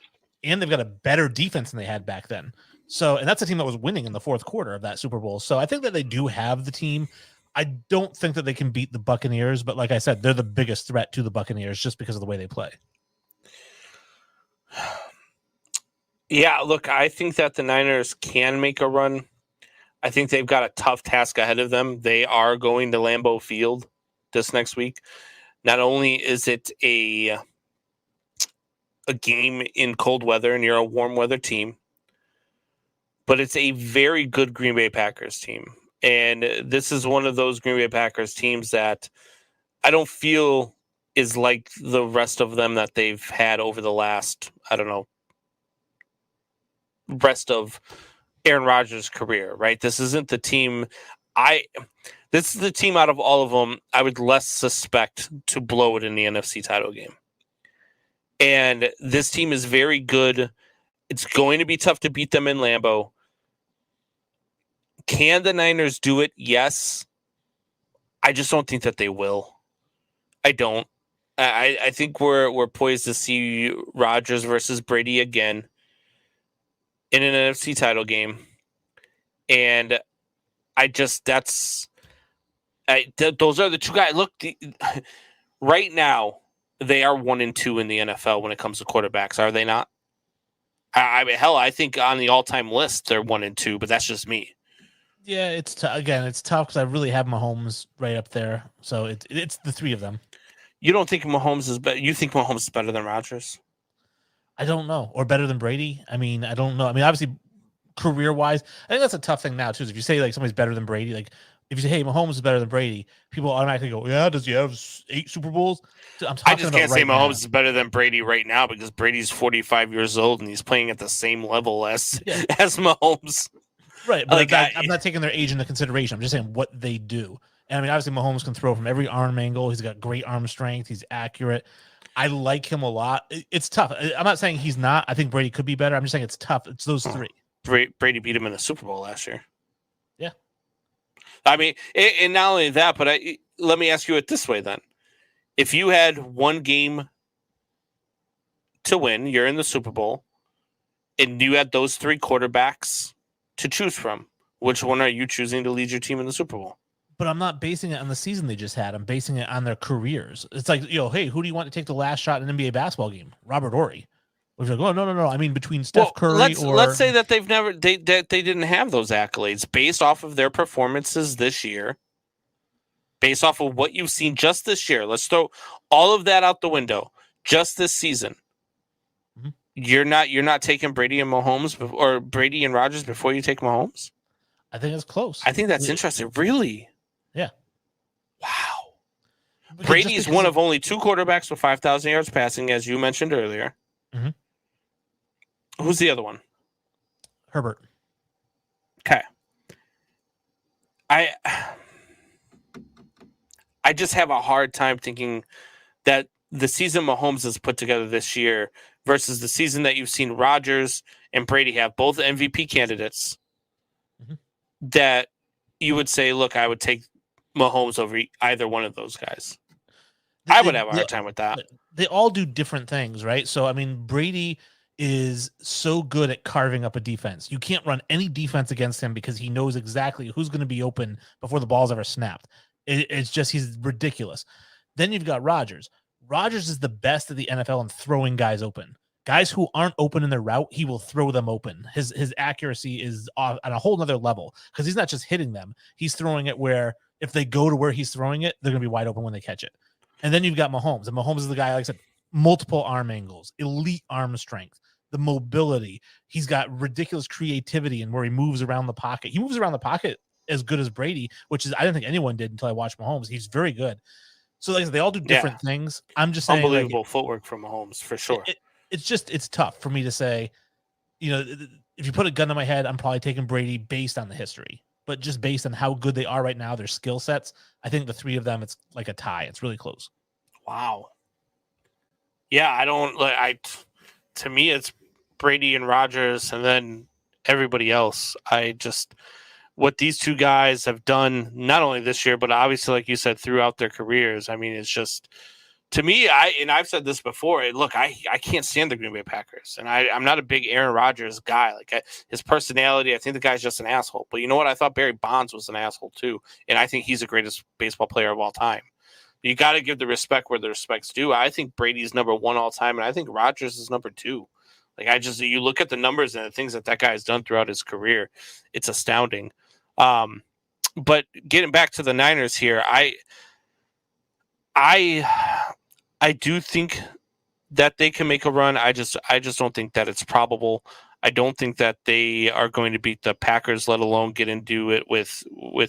and they've got a better defense than they had back then. So, and that's a team that was winning in the fourth quarter of that Super Bowl. So I think that they do have the team. I don't think that they can beat the Buccaneers, but like I said, they're the biggest threat to the Buccaneers just because of the way they play. Yeah, look, I think that the Niners can make a run. I think they've got a tough task ahead of them. They are going to Lambeau Field this next week. Not only is it a game in cold weather and you're a warm weather team, but it's a very good Green Bay Packers team. And this is one of those Green Bay Packers teams that I don't feel is like the rest of them that they've had over the last, rest of Aaron Rodgers' career, right? This isn't the team this is the team out of all of them I would less suspect to blow it in the NFC title game. And this team is very good. It's going to be tough to beat them in Lambeau. Can the Niners do it? Yes. I just don't think that they will. I don't. I think we're poised to see Rodgers versus Brady again in an NFC title game. And those are the two guys. Look, right now, they are 1-2 in the NFL when it comes to quarterbacks, are they not? I think on the all-time list, they're 1-2, but that's just me. Yeah, it's tough because I really have Mahomes right up there. So it's the three of them. You don't think Mahomes is better? You think Mahomes is better than Rodgers? I don't know. Or better than Brady? I mean, I don't know. I mean, obviously, career-wise, I think that's a tough thing now, too. Is if you say, like, somebody's better than Brady, like, if you say, hey, Mahomes is better than Brady, people automatically go, yeah, does he have 8 Super Bowls? I just can't say Mahomes is better than Brady right now because Brady's 45 years old and he's playing at the same level as Mahomes. Right, but I'm not taking their age into consideration. I'm just saying what they do. And I mean, obviously, Mahomes can throw from every arm angle. He's got great arm strength. He's accurate. I like him a lot. It's tough. I'm not saying he's not. I think Brady could be better. I'm just saying it's tough. It's those three. Brady beat him in the Super Bowl last year. Yeah. I mean, and not only that, but let me ask you it this way then. If you had one game to win, you're in the Super Bowl, and you had those 3 quarterbacks to choose from, which one are you choosing to lead your team in the Super Bowl? but I'm not basing it on the season they just had. I'm basing it on their careers. It's like, hey, who do you want to take the last shot in an NBA basketball game? Robert Horry. Which like, oh no. I mean, between Steph Curry let's say that they didn't have those accolades based off of their performances this year, based off of what you've seen just this year. Let's throw all of that out the window. Just this season, you're not taking Brady and Mahomes or Brady and Rodgers before you take Mahomes. I think it's close. I think that's interesting. Really? Yeah. Wow. Because Brady's one of only 2 quarterbacks with 5,000 yards passing, as you mentioned earlier. Mhm. Who's the other one? Herbert. Okay. I just have a hard time thinking that the season Mahomes has put together this year versus the season that you've seen Rodgers and Brady have, both MVP candidates, that you would say, look, I would take Mahomes over either one of those guys. I would have a hard time with that. They all do different things, right? So, I mean, Brady is so good at carving up a defense. You can't run any defense against him because he knows exactly who's going to be open before the ball's ever snapped. It's just, he's ridiculous. Then you've got Rodgers. Rodgers is the best of the NFL in throwing guys open. Guys who aren't open in their route, he will throw them open. His accuracy is on a whole nother level because he's not just hitting them. He's throwing it where if they go to where he's throwing it, they're going to be wide open when they catch it. And then you've got Mahomes. And Mahomes is the guy, like I said, multiple arm angles, elite arm strength, the mobility. He's got ridiculous creativity in where he moves around the pocket. He moves around the pocket as good as Brady, which is I didn't think anyone did until I watched Mahomes. He's very good. So like I said, they all do different things. I'm just saying, unbelievable footwork from Mahomes for sure. It's tough for me to say, if you put a gun to my head, I'm probably taking Brady based on the history, but just based on how good they are right now, their skill sets, I think the 3 of them, it's like a tie. It's really close. Wow. Yeah, to me, it's Brady and Rodgers and then everybody else. What these 2 guys have done, not only this year, but obviously, like you said, throughout their careers. I mean, it's just, to me, I've said this before. Look, I can't stand the Green Bay Packers, and I'm not a big Aaron Rodgers guy. His personality, I think the guy's just an asshole. But you know what? I thought Barry Bonds was an asshole too, and I think he's the greatest baseball player of all time. You got to give the respect where the respect's due. I think Brady's number 1 all time, and I think Rodgers is number 2. You look at the numbers and the things that guy has done throughout his career, it's astounding. But getting back to the Niners here, I do think that they can make a run. I just don't think that it's probable. I don't think that they are going to beat the Packers, let alone get into it with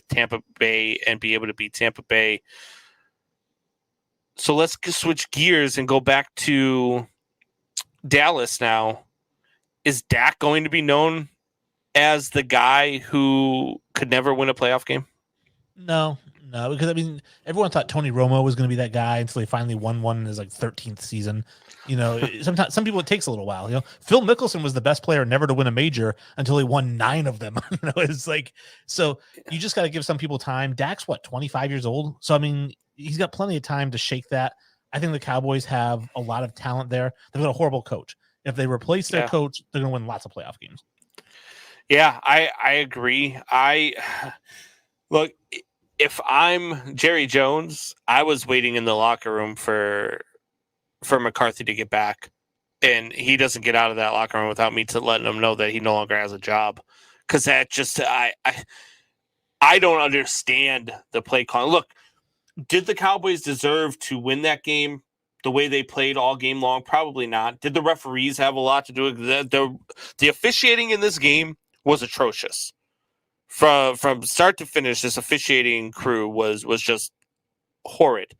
Tampa Bay and be able to beat Tampa Bay. So let's switch gears and go back to Dallas now. Is Dak going to be known as the guy who could never win a playoff game? No, because I mean, everyone thought Tony Romo was going to be that guy until he finally won one in his 13th season. Sometimes some people it takes a little while. Phil Mickelson was the best player never to win a major until he won 9 of them. It's so you just got to give some people time. Dak's 25 years old, so I mean, he's got plenty of time to shake that. I think the Cowboys have a lot of talent there. They've got a horrible coach. If they replace their coach, they're going to win lots of playoff games. Yeah, I agree. Look, if I'm Jerry Jones, I was waiting in the locker room for McCarthy to get back, and he doesn't get out of that locker room without me letting him know that he no longer has a job. Because that just I don't understand the play calling. Look, did the Cowboys deserve to win that game the way they played all game long? Probably not. Did the referees have a lot to do with it? The officiating in this game was atrocious. From start to finish, this officiating crew was just horrid.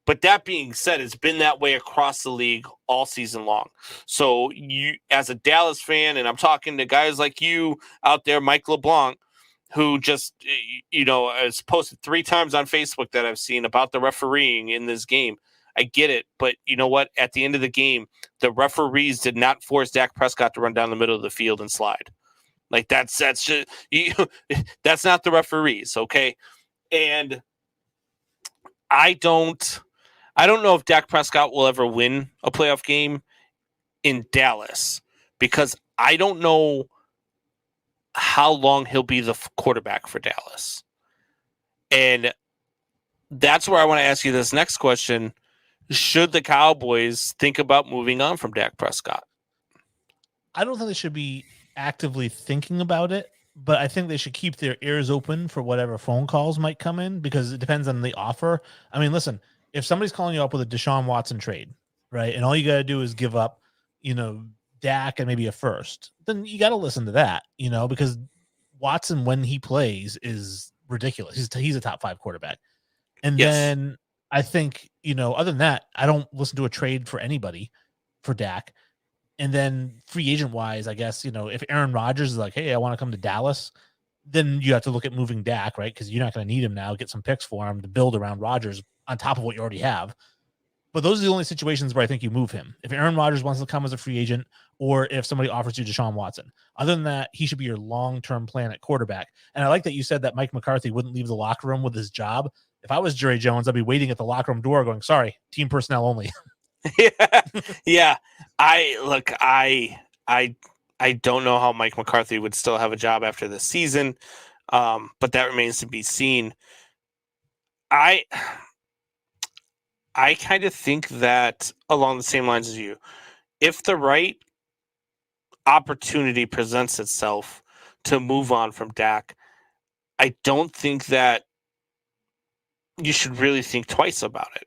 But that being said, it's been that way across the league all season long. So you, as a Dallas fan, and I'm talking to guys like you out there, Mike LeBlanc, who just, has posted 3 times on Facebook that I've seen about the refereeing in this game. I get it, but you know what? At the end of the game, the referees did not force Dak Prescott to run down the middle of the field and slide. That's just that's not the referees, okay? And I don't know if Dak Prescott will ever win a playoff game in Dallas because I don't know how long he'll be the quarterback for Dallas. And that's where I want to ask you this next question. Should the Cowboys think about moving on from Dak Prescott? I don't think they should be actively thinking about it, but I think they should keep their ears open for whatever phone calls might come in because it depends on the offer. I mean, listen, if somebody's calling you up with a Deshaun Watson trade, right, and all you got to do is give up, Dak and maybe a first, then you got to listen to that, because Watson, when he plays, is ridiculous. He's a top 5 quarterback. And Yes. then I think, other than that, I don't listen to a trade for anybody for Dak. And then free agent wise, I guess, if Aaron Rodgers is like, hey, I want to come to Dallas, then you have to look at moving Dak, right? Because you're not going to need him now, get some picks for him to build around Rodgers on top of what you already have. But those are the only situations where I think you move him. If Aaron Rodgers wants to come as a free agent or if somebody offers you Deshaun Watson. Other than that, he should be your long-term plan at quarterback. And I like that you said that Mike McCarthy wouldn't leave the locker room with his job. If I was Jerry Jones, I'd be waiting at the locker room door going, sorry, team personnel only. Yeah. I don't know how Mike McCarthy would still have a job after this season, but that remains to be seen. I kind of think that along the same lines as you, if the right opportunity presents itself to move on from Dak, I don't think that you should really think twice about it.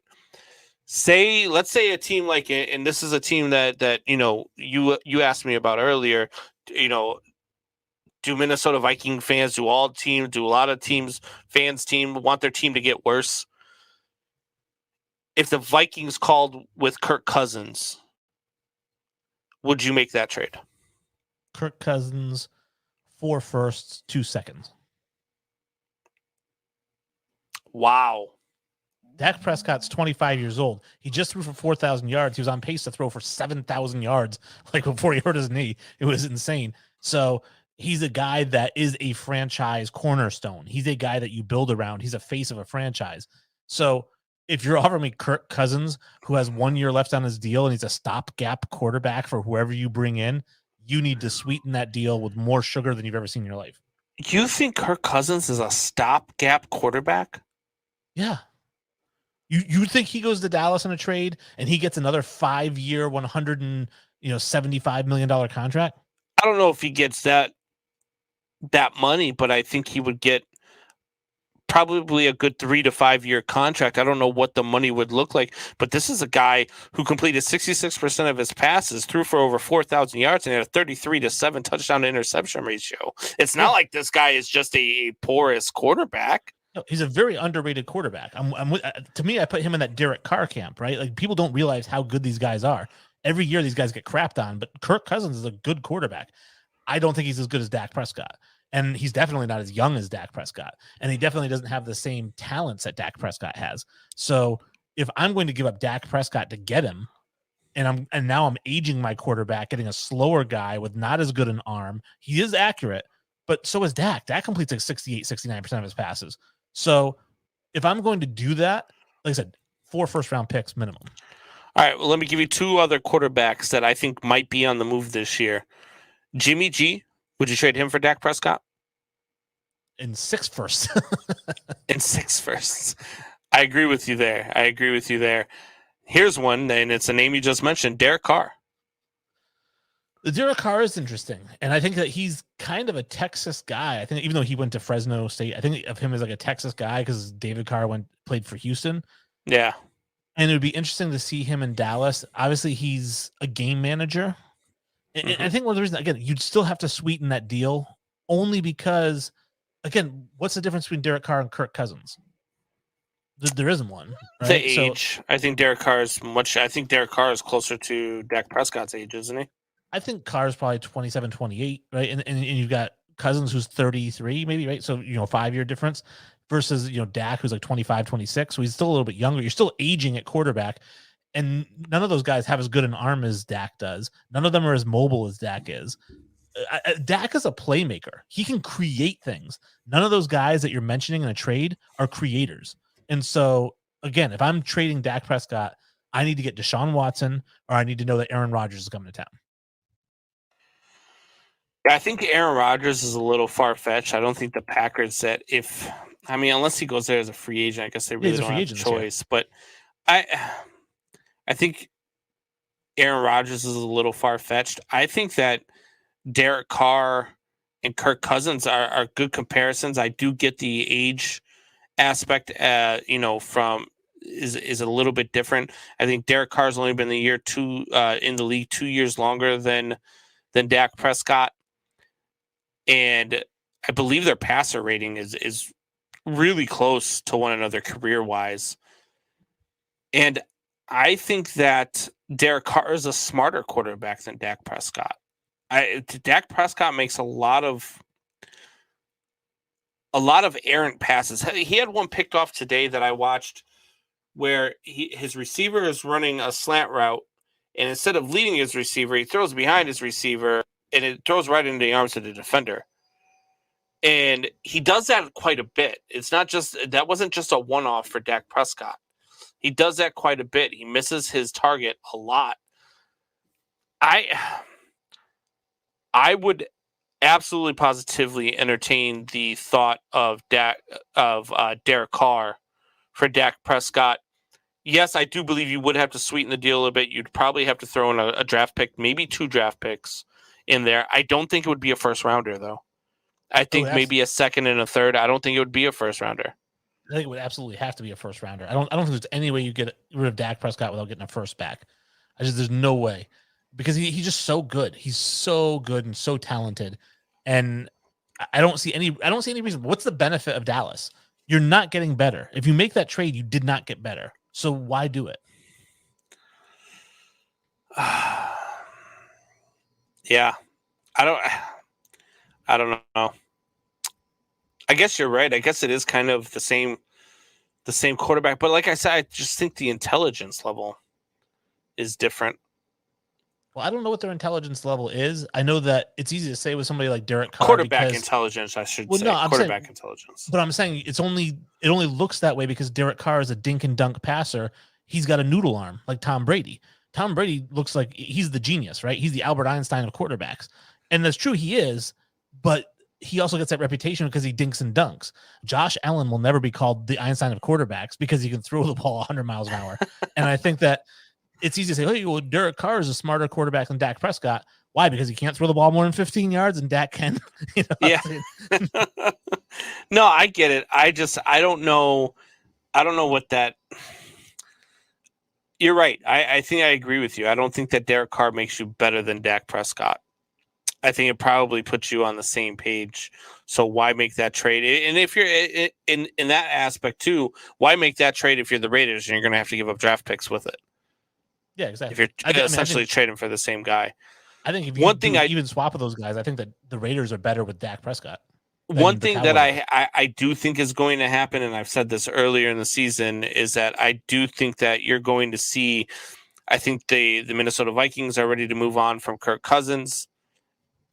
Let's say a team like, and this is a team that you asked me about earlier, do Minnesota Viking fans, do a lot of fans want their team to get worse? If the Vikings called with Kirk Cousins, would you make that trade? Kirk Cousins, 4 firsts, 2 seconds. Wow. Dak Prescott's 25 years old. He just threw for 4,000 yards. He was on pace to throw for 7,000 yards before he hurt his knee. It was insane. So he's a guy that is a franchise cornerstone. He's a guy that you build around. He's a face of a franchise. So if you're offering me Kirk Cousins, who has 1 year left on his deal and he's a stopgap quarterback for whoever you bring in, you need to sweeten that deal with more sugar than you've ever seen in your life. You think Kirk Cousins is a stopgap quarterback? Yeah. You think he goes to Dallas in a trade and he gets another 5-year, $175 million contract? I don't know if he gets that money, but I think he would get probably a good 3 to 5 year contract. I don't know what the money would look like, but this is a guy who completed 66% of his passes, threw for over 4,000 yards, and had a 33-7 touchdown to interception ratio. It's not like this guy is just a porous quarterback. No, he's a very underrated quarterback. To me, I put him in that Derek Carr camp, right? Like people don't realize how good these guys are. Every year these guys get crapped on, but Kirk Cousins is a good quarterback. I don't think he's as good as Dak Prescott. And he's definitely not as young as Dak Prescott. And he definitely doesn't have the same talents that Dak Prescott has. So if I'm going to give up Dak Prescott to get him, and now I'm aging my quarterback, getting a slower guy with not as good an arm. He is accurate, but so is Dak. Dak completes like 68, 69% of his passes. So if I'm going to do that, like I said, 4 first-round picks minimum. All right, well, let me give you 2 other quarterbacks that I think might be on the move this year. Jimmy G, would you trade him for Dak Prescott? In 6 firsts. In 6 firsts. I agree with you there. Here's one, and it's a name you just mentioned, Derek Carr. The Derek Carr is interesting, and I think that he's kind of a Texas guy. I think even though he went to Fresno State, I think of him as like a Texas guy because David Carr played for Houston. Yeah. And it would be interesting to see him in Dallas. Obviously, he's a game manager. And I think one of the reasons, again, you'd still have to sweeten that deal only because, again, what's the difference between Derek Carr and Kirk Cousins? There isn't one. Right? The age. I think Derek Carr is closer to Dak Prescott's age, isn't he? I think Carr is probably 27, 28, right? And you've got Cousins who's 33, maybe, right? So, 5-year difference versus, Dak who's like 25, 26. So he's still a little bit younger. You're still aging at quarterback. And none of those guys have as good an arm as Dak does. None of them are as mobile as Dak is. Dak is a playmaker. He can create things. None of those guys that you're mentioning in a trade are creators. And so, again, if I'm trading Dak Prescott, I need to get Deshaun Watson or I need to know that Aaron Rodgers is coming to town. I think Aaron Rodgers is a little far-fetched. I don't think the Packers, that if I mean, unless he goes there as a free agent, I guess they really he's a don't free have a agent this year. choice. But I think Aaron Rodgers is a little far fetched. I think that Derek Carr and Kirk Cousins are good comparisons. I do get the age aspect, from is a little bit different. I think Derek Carr's only been in the league 2 years longer than Dak Prescott, and I believe their passer rating is really close to one another career wise. And I think that Derek Carr is a smarter quarterback than Dak Prescott. Dak Prescott makes a lot of errant passes. He had one picked off today that I watched where his receiver is running a slant route, and instead of leading his receiver, he throws behind his receiver, and it throws right into the arms of the defender. And he does that quite a bit. That wasn't just a one-off for Dak Prescott. He does that quite a bit. He misses his target a lot. I would absolutely positively entertain the thought of Derek Carr for Dak Prescott. Yes, I do believe you would have to sweeten the deal a little bit. You'd probably have to throw in a draft pick, maybe 2 draft picks in there. I don't think it would be a first rounder, though. I think maybe a second and a third. I don't think it would be a first rounder. I think it would absolutely have to be a first rounder. I don't think there's any way you get rid of Dak Prescott without getting a first back. There's no way, because he's just so good. He's so good and so talented, and I don't see any reason. What's the benefit of Dallas? You're not getting better. If you make that trade, you did not get better. So why do it? Yeah, I don't know. I guess you're right. I guess it is kind of the same quarterback, but like I said, I just think the intelligence level is different. Well, I don't know what their intelligence level is. I know that it's easy to say with somebody like Derek Carr. Quarterback intelligence, I should say. No, quarterback intelligence. But I'm saying it only looks that way because Derek Carr is a dink and dunk passer. He's got a noodle arm like Tom Brady. Tom Brady looks like he's the genius, right? He's the Albert Einstein of quarterbacks. And that's true, he is, but he also gets that reputation because he dinks and dunks. Josh Allen will never be called the Einstein of quarterbacks because he can throw the ball 100 miles an hour. And I think that it's easy to say, hey, well, Derek Carr is a smarter quarterback than Dak Prescott. Why? Because he can't throw the ball more than 15 yards and Dak can. Yeah. No, I get it. I don't know. I don't know what that. You're right. I think I agree with you. I don't think that Derek Carr makes you better than Dak Prescott. I think it probably puts you on the same page. So why make that trade? And if you're in that aspect too, why make that trade if you're the Raiders and you're going to have to give up draft picks with it? Yeah, exactly. If you're essentially trading for the same guy. I think if you even swap with those guys, I think that the Raiders are better with Dak Prescott. One thing that I do think is going to happen, and I've said this earlier in the season, is that I do think that you're going to see, I think the Minnesota Vikings are ready to move on from Kirk Cousins.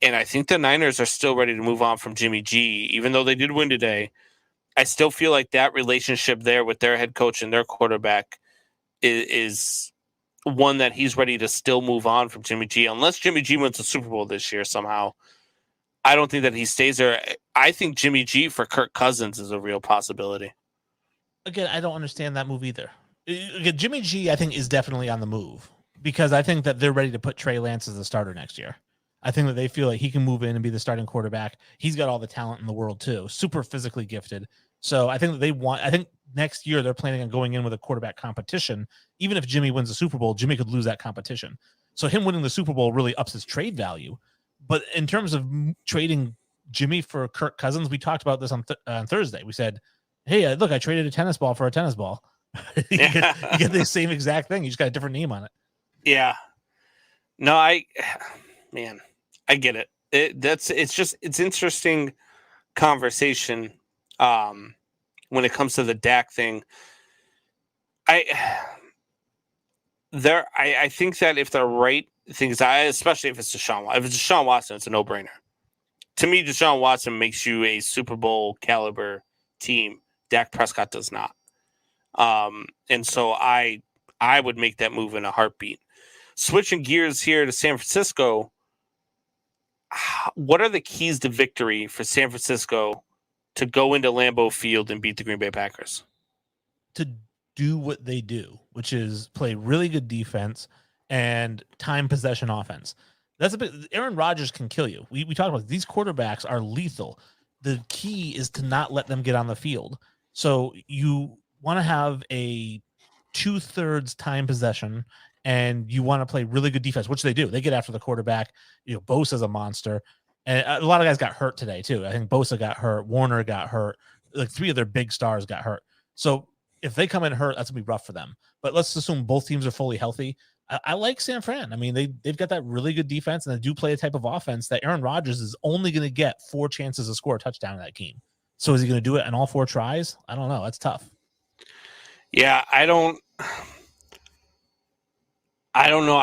And I think the Niners are still ready to move on from Jimmy G, even though they did win today. I still feel like that relationship there with their head coach and their quarterback is one that he's ready to still move on from Jimmy G. Unless Jimmy G wins the Super Bowl this year somehow, I don't think that he stays there. I think Jimmy G for Kirk Cousins is a real possibility. Again, I don't understand that move either. Again, Jimmy G, I think, is definitely on the move because I think that they're ready to put Trey Lance as the starter next year. I think that they feel like he can move in and be the starting quarterback. He's got all the talent in the world too, super physically gifted. So I think that I think next year they're planning on going in with a quarterback competition. Even if Jimmy wins the Super Bowl, Jimmy could lose that competition. So him winning the Super Bowl really ups his trade value. But in terms of trading Jimmy for Kirk Cousins, we talked about this on Thursday. We said, hey, look, I traded a tennis ball for a tennis ball. you get the same exact thing. You just got a different name on it. Yeah. No, I get it. It's interesting conversation when it comes to the Dak thing. I think that if the right things, especially if it's Deshaun Watson, it's a no-brainer. To me, Deshaun Watson makes you a Super Bowl caliber team. Dak Prescott does not. And so I would make that move in a heartbeat. Switching gears here to San Francisco, what are the keys to victory for San Francisco to go into Lambeau Field and beat the Green Bay Packers? To do what they do, which is play really good defense and time possession offense. That's a bit. Aaron Rodgers can kill you. We talked about these quarterbacks are lethal. The key is to not let them get on the field. So you want to have a 2/3 time possession, and you want to play really good defense, which they do. They get after the quarterback. Bosa's a monster, and a lot of guys got hurt today too. I think Bosa got hurt, Warner got hurt, like 3 of their big stars got hurt. So if they come in hurt, that's gonna be rough for them. But let's assume both teams are fully healthy. I like San Fran. I mean, they've got that really good defense, and they do play a type of offense that Aaron Rodgers is only going to get 4 chances to score a touchdown in that game. So is he going to do it in all 4 tries? I don't know. That's tough. Yeah, I don't know.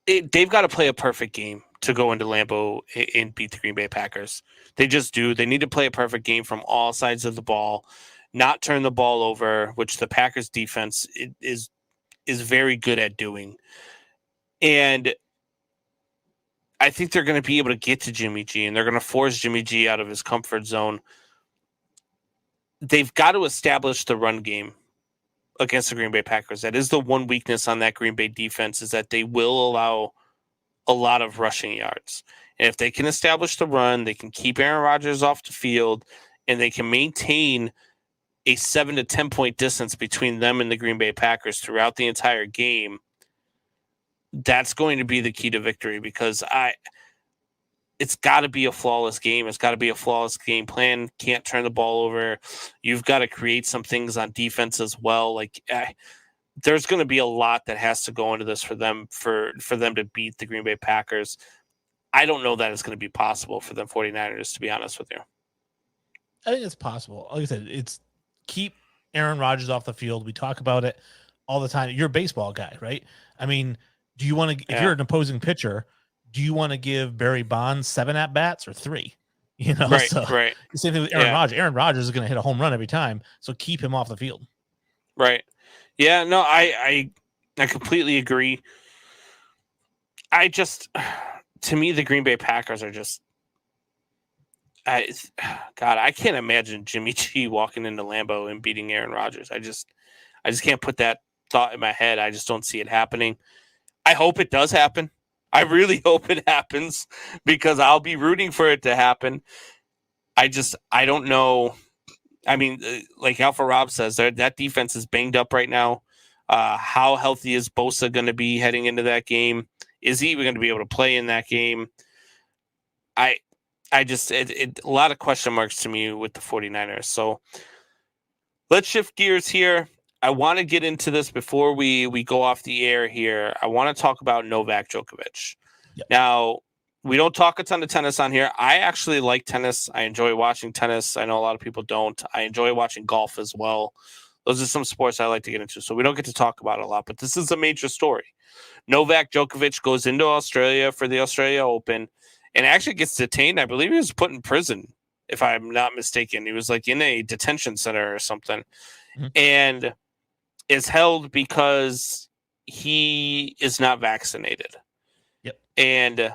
They've got to play a perfect game to go into Lambeau and beat the Green Bay Packers. They just do. They need to play a perfect game from all sides of the ball, not turn the ball over, which the Packers defense is very good at doing. And I think they're going to be able to get to Jimmy G, and they're going to force Jimmy G out of his comfort zone. They've got to establish the run game against the Green Bay Packers. That is the one weakness on that Green Bay defense, is that they will allow a lot of rushing yards. And if they can establish the run, they can keep Aaron Rodgers off the field, and they can maintain a 7 to 10 point distance between them and the Green Bay Packers throughout the entire game. That's going to be the key to victory, because it's got to be a flawless game. It's got to be a flawless game plan. Can't turn the ball over. You've got to create some things on defense as well. There's going to be a lot that has to go into this for them to beat the Green Bay Packers. I don't know that it's going to be possible for them 49ers, to be honest with you. I think it's possible. Like I said, it's keep Aaron Rodgers off the field. We talk about it all the time. You're a baseball guy, right? I mean, do you want to, if you're an opposing pitcher, do you want to give Barry Bonds 7 at-bats or 3? Right. Same thing with Aaron Rodgers. Aaron Rodgers is going to hit a home run every time, so keep him off the field. Right. Yeah, no, I completely agree. To me, the Green Bay Packers are just, I can't imagine Jimmy G walking into Lambeau and beating Aaron Rodgers. I just can't put that thought in my head. I just don't see it happening. I hope it does happen. I really hope it happens, because I'll be rooting for it to happen. I don't know. I mean, like Alpha Rob says, that defense is banged up right now. How healthy is Bosa going to be heading into that game? Is he even going to be able to play in that game? A lot of question marks to me with the 49ers. So let's shift gears here. I want to get into this before we go off the air here. I want to talk about Novak Djokovic. Yep. Now, we don't talk a ton of tennis on here. I actually like tennis. I enjoy watching tennis. I know a lot of people don't. I enjoy watching golf as well. Those are some sports I like to get into, so we don't get to talk about it a lot, but this is a major story. Novak Djokovic goes into Australia for the Australia Open and actually gets detained. I believe he was put in prison, if I'm not mistaken. He was in a detention center or something. Mm-hmm. And is held because he is not vaccinated. Yep. And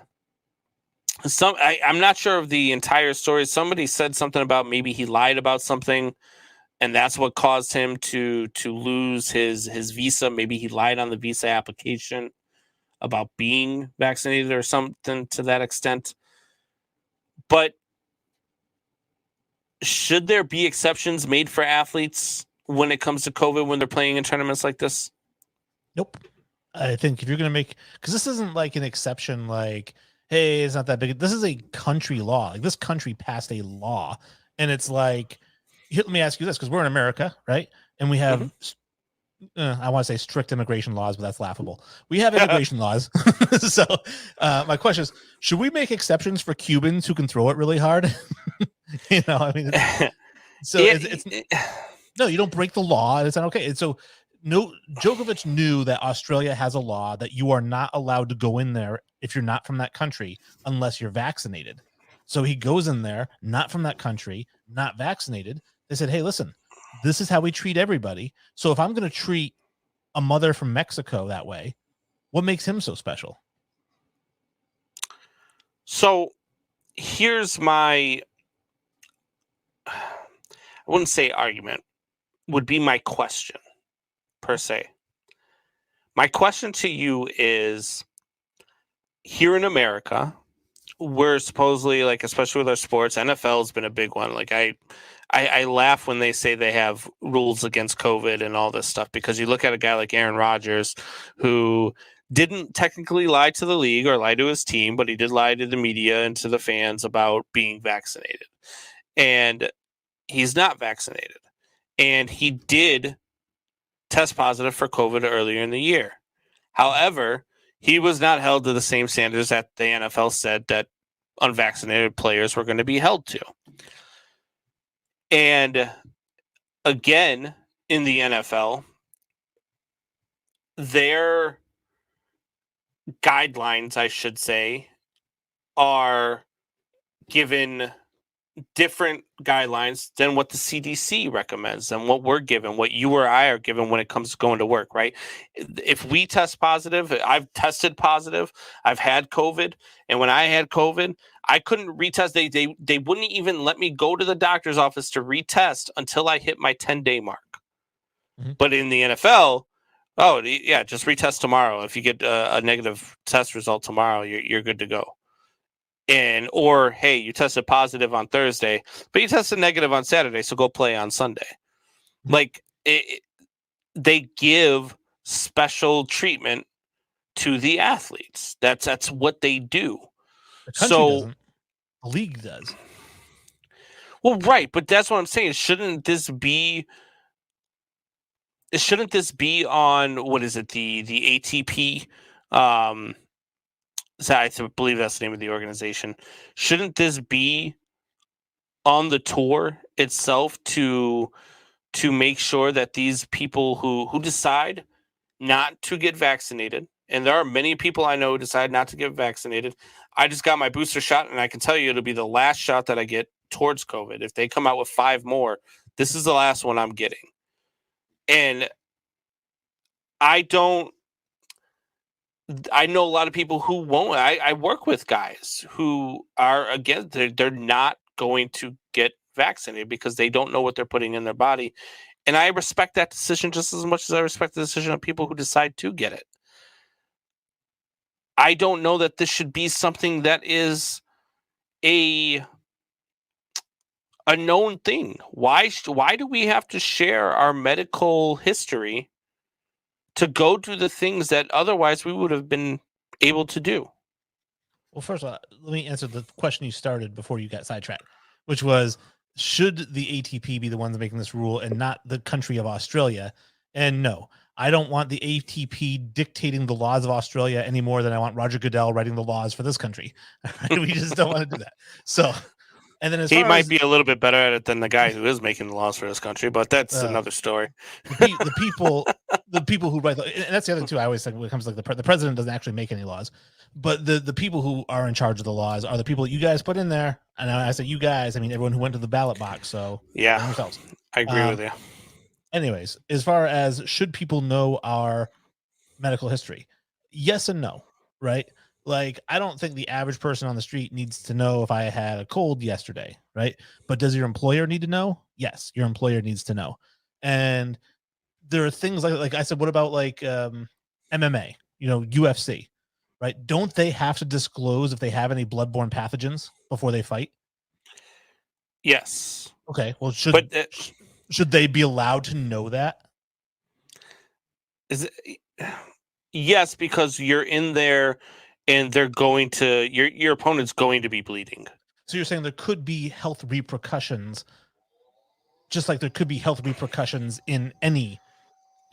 I'm not sure of the entire story. Somebody said something about maybe he lied about something, and that's what caused him to lose his visa. Maybe he lied on the visa application about being vaccinated or something to that extent. But should there be exceptions made for athletes when it comes to COVID when they're playing in tournaments like this? Nope. I think if you're going to make, because this isn't like an exception, like, hey, it's not that big. This is a country law. Like, this country passed a law, and it's like, let me ask you this, because we're in America, right? And we have, I want to say strict immigration laws, but that's laughable. We have immigration laws. So my question is, should we make exceptions for Cubans who can throw it really hard? I mean, so it's no, you don't break the law. It's not okay. And so Djokovic knew that Australia has a law that you are not allowed to go in there if you're not from that country unless you're vaccinated. So he goes in there, not from that country, not vaccinated. They said, hey, listen, this is how we treat everybody. So if I'm going to treat a mother from Mexico that way, what makes him so special? So here's my, I wouldn't say argument, would be my question per se. My question to you is, here in America, we're supposedly, like, especially with our sports, NFL has been a big one. Like, I laugh when they say they have rules against COVID and all this stuff, because you look at a guy like Aaron Rodgers, who didn't technically lie to the league or lie to his team, but he did lie to the media and to the fans about being vaccinated. And he's not vaccinated. And he did test positive for COVID earlier in the year. However, he was not held to the same standards that the NFL said that unvaccinated players were going to be held to. And again, in the NFL, their guidelines, I should say, are given different guidelines than what the CDC recommends and what we're given, what you or I are given when it comes to going to work, right? If we test positive, I've tested positive, I've had COVID, and when I had COVID, I couldn't retest. They wouldn't even let me go to the doctor's office to retest until I hit my 10-day mark. Mm-hmm. But in the NFL, oh yeah, just retest tomorrow. If you get a negative test result tomorrow, you're good to go. Or hey, you tested positive on Thursday, but you tested negative on Saturday, so go play on Sunday. Like, they give special treatment to the athletes. That's what they do. The country doesn't. The league does. Well, right, but that's what I'm saying. Shouldn't this be on, what is it, the ATP? So I believe that's the name of the organization. Shouldn't this be on the tour itself to make sure that these people who decide not to get vaccinated, and there are many people I know who decide not to get vaccinated. I just got my booster shot, and I can tell you it'll be the last shot that I get towards COVID. If they come out with 5 more, this is the last one I'm getting. And I know a lot of people who won't. I work with guys who are, again, they're not going to get vaccinated because they don't know what they're putting in their body. And I respect that decision just as much as I respect the decision of people who decide to get it. I don't know that this should be something that is a known thing. Why do we have to share our medical history to go do the things that otherwise we would have been able to do? Well, first of all, let me answer the question you started before you got sidetracked, which was, should the ATP be the ones making this rule and not the country of Australia? And no, I don't want the ATP dictating the laws of Australia any more than I want Roger Goodell writing the laws for this country. We just don't want to do that. So, and then he might be a little bit better at it than the guy who is making the laws for this country, but that's another story. The people who write, and that's the other too. I always think when it comes to like the president doesn't actually make any laws, but the people who are in charge of the laws are the people that you guys put in there. And I say you guys, I mean everyone who went to the ballot box. So yeah, I agree with you. Anyways, as far as should people know our medical history, yes and no, right? Like, I don't think the average person on the street needs to know if I had a cold yesterday, right? But does your employer need to know? Yes, your employer needs to know. And there are things like I said, what about like MMA, UFC, right? Don't they have to disclose if they have any bloodborne pathogens before they fight? Yes. Okay, well, should they be allowed to know that? Yes, because you're in there and they're going to, your opponent's going to be bleeding. So you're saying there could be health repercussions, just like there could be health repercussions in any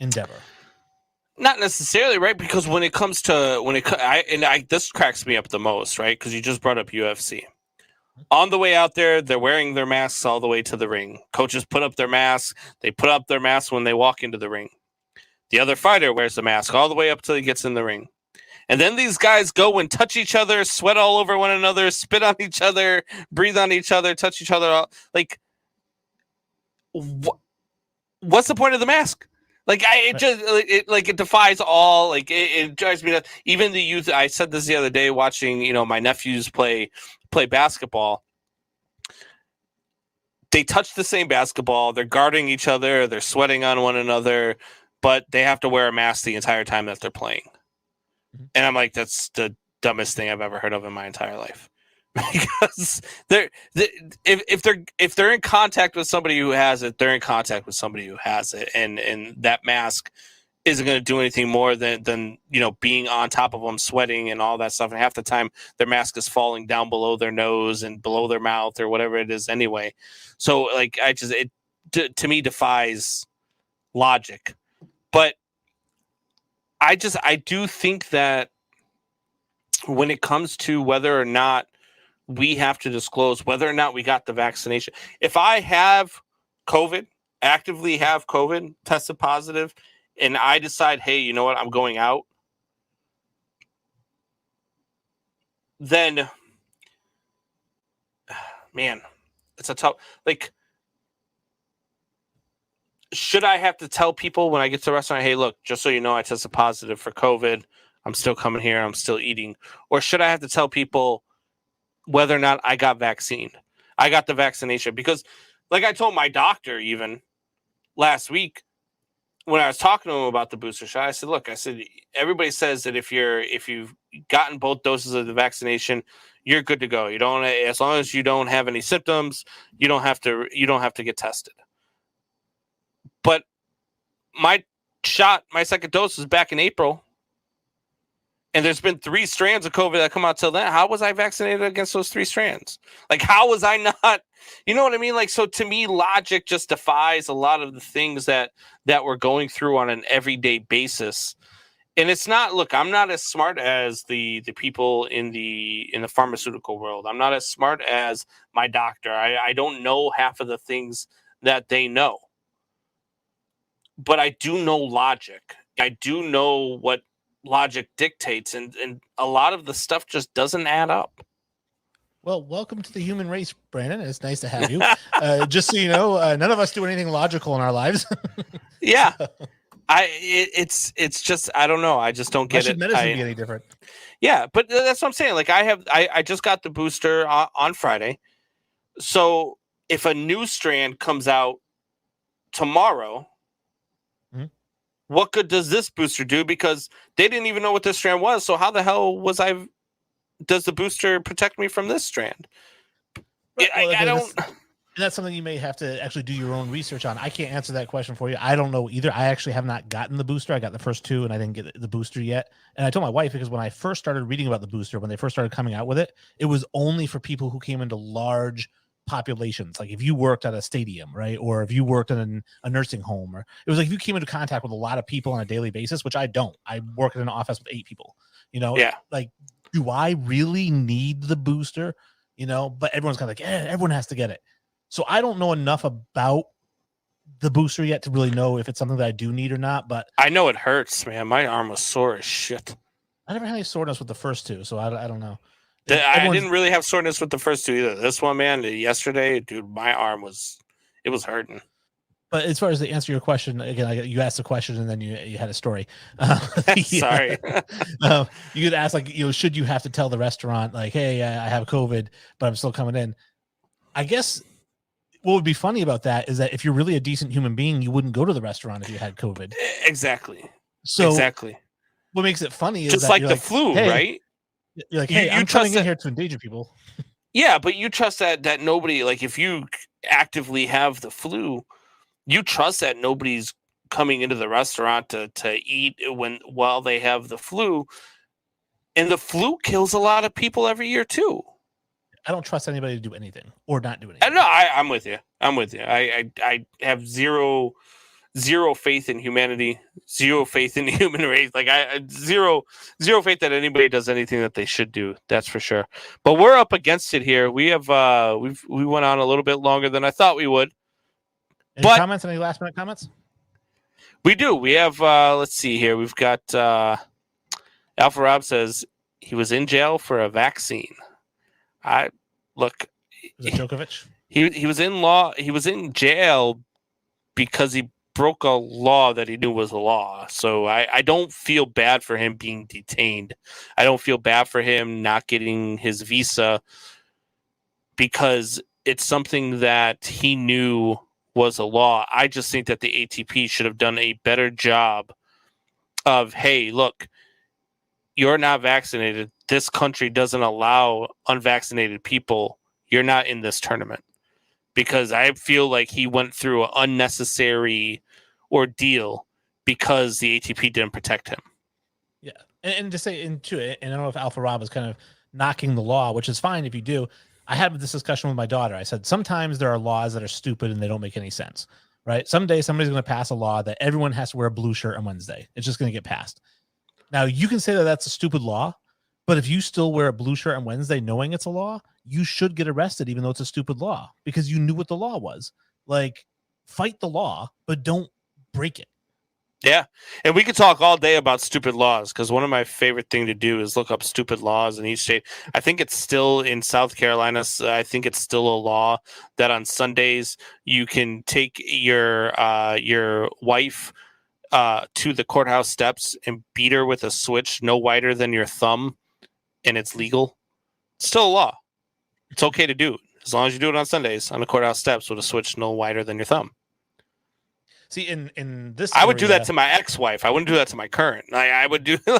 endeavor. Not necessarily, right? Because when it comes to this cracks me up the most, right? Because you just brought up UFC. On the way out there, they're wearing their masks all the way to the ring. Coaches put up their masks. They put up their masks when they walk into the ring. The other fighter wears the mask all the way up till he gets in the ring. And then these guys go and touch each other, sweat all over one another, spit on each other, breathe on each other, touch each other. Like, what's the point of the mask? Like, it defies all. Like, it drives me nuts. Even the youth. I said this the other day watching, my nephews play play basketball, they touch the same basketball, they're guarding each other, they're sweating on one another, but they have to wear a mask the entire time that they're playing. Mhm. And I'm like, that's the dumbest thing I've ever heard of in my entire life. Because if they're in contact with somebody who has it, they're in contact with somebody who has it, and that mask isn't going to do anything more than being on top of them, sweating and all that stuff. And half the time, their mask is falling down below their nose and below their mouth or whatever it is anyway. So like to me defies logic. But I do think that when it comes to whether or not we have to disclose whether or not we got the vaccination, if I have COVID, actively have COVID, tested positive, and I decide, hey, you know what, I'm going out, then, man, it's a tough, like, should I have to tell people when I get to the restaurant, hey, look, just so you know, I tested positive for COVID, I'm still coming here, I'm still eating? Or should I have to tell people whether or not I got vaccinated? I got the vaccination? Because, like I told my doctor even last week, when I was talking to him about the booster shot, I said, look, everybody says that if you've gotten both doses of the vaccination, you're good to go. You don't, as long as you don't have any symptoms, you don't have to get tested. But my second dose was back in April, and there's been 3 strands of COVID that come out till then. How was I vaccinated against those 3 strands? Like, how was I not? You know what I mean? Like, so to me, logic just defies a lot of the things that we're going through on an everyday basis. And it's not, look, I'm not as smart as the people in the pharmaceutical world. I'm not as smart as my doctor. I don't know half of the things that they know. But I do know logic. I do know what logic dictates, and a lot of the stuff just doesn't add up. Well, welcome to the human race, Brandon. It's nice to have you. Just so you know, none of us do anything logical in our lives. Yeah. It's just, I don't know. I just don't get it. Medicine be any different? Yeah, but that's what I'm saying. Like, I just got the booster on Friday. So if a new strand comes out tomorrow, what good does this booster do? Because they didn't even know what this strand was. So how the hell does the booster protect me from this strand? Well, I don't. That's something you may have to actually do your own research on. I can't answer that question for you. I don't know either. I actually have not gotten the booster. I got the first 2 and I didn't get the booster yet. And I told my wife, because when I first started reading about the booster, when they first started coming out with it, it was only for people who came into large populations. Like if you worked at a stadium, right? Or if you worked in a nursing home, or it was like if you came into contact with a lot of people on a daily basis, which I don't. I work in an office with 8 people, Yeah. Like, do I really need the booster? But everyone's kind of like, everyone has to get it. So I don't know enough about the booster yet to really know if it's something that I do need or not. But I know it hurts, man. My arm was sore as shit. I never had any soreness with the first 2, so I don't know. I didn't really have soreness with the first 2 either. This one, man, yesterday, dude, my arm was hurting. But as far as to answer your question, again, you asked a question and then you had a story. Sorry. You could ask, like, should you have to tell the restaurant, like, hey, I have COVID, but I'm still coming in? I guess what would be funny about that is that if you're really a decent human being, you wouldn't go to the restaurant if you had COVID. Exactly. So exactly. What makes it funny is just that like the flu, hey, right? You're like, hey, I'm coming in here to endanger people. Yeah, but you trust that nobody, like, if you actively have the flu, you trust that nobody's coming into the restaurant to eat while they have the flu. And the flu kills a lot of people every year too. I don't trust anybody to do anything or not do anything. No, I'm with you. I have zero faith in humanity, zero faith in the human race. Like zero faith that anybody does anything that they should do. That's for sure. But we're up against it here. We have we went on a little bit longer than I thought we would. Any comments? Any last minute comments? We do. We have. Let's see here. We've got Alpha Rob says he was in jail for a vaccine. Look. Was it Djokovic? He was in jail because he broke a law that he knew was a law. So I don't feel bad for him being detained. I don't feel bad for him not getting his visa. because it's something that he knew was a law. I just think that the ATP should have done a better job of, hey, look, you're not vaccinated. This country doesn't allow unvaccinated people. You're not in this tournament. Because I feel like he went through an unnecessary ordeal because the ATP didn't protect him. Yeah. And to say into it, and I don't know if Alpha Rob is kind of knocking the law, which is fine if you do. I had this discussion with my daughter. I said, sometimes there are laws that are stupid and they don't make any sense, right? Someday somebody's going to pass a law that everyone has to wear a blue shirt on Wednesday. It's just going to get passed. Now, you can say that that's a stupid law, but if you still wear a blue shirt on Wednesday knowing it's a law, you should get arrested even though it's a stupid law because you knew what the law was. Like, fight the law, but don't break it. Yeah, and we could talk all day about stupid laws because one of my favorite thing to do is look up stupid laws in each state. I think it's still in South Carolina. I think it's still a law that on Sundays you can take your wife to the courthouse steps and beat her with a switch no wider than your thumb, and it's legal. It's still a law. It's okay to do as long as you do it on Sundays on the courthouse steps with a switch no wider than your thumb. See, in this, I would do that to my ex-wife. I wouldn't do that to my current. I would do that's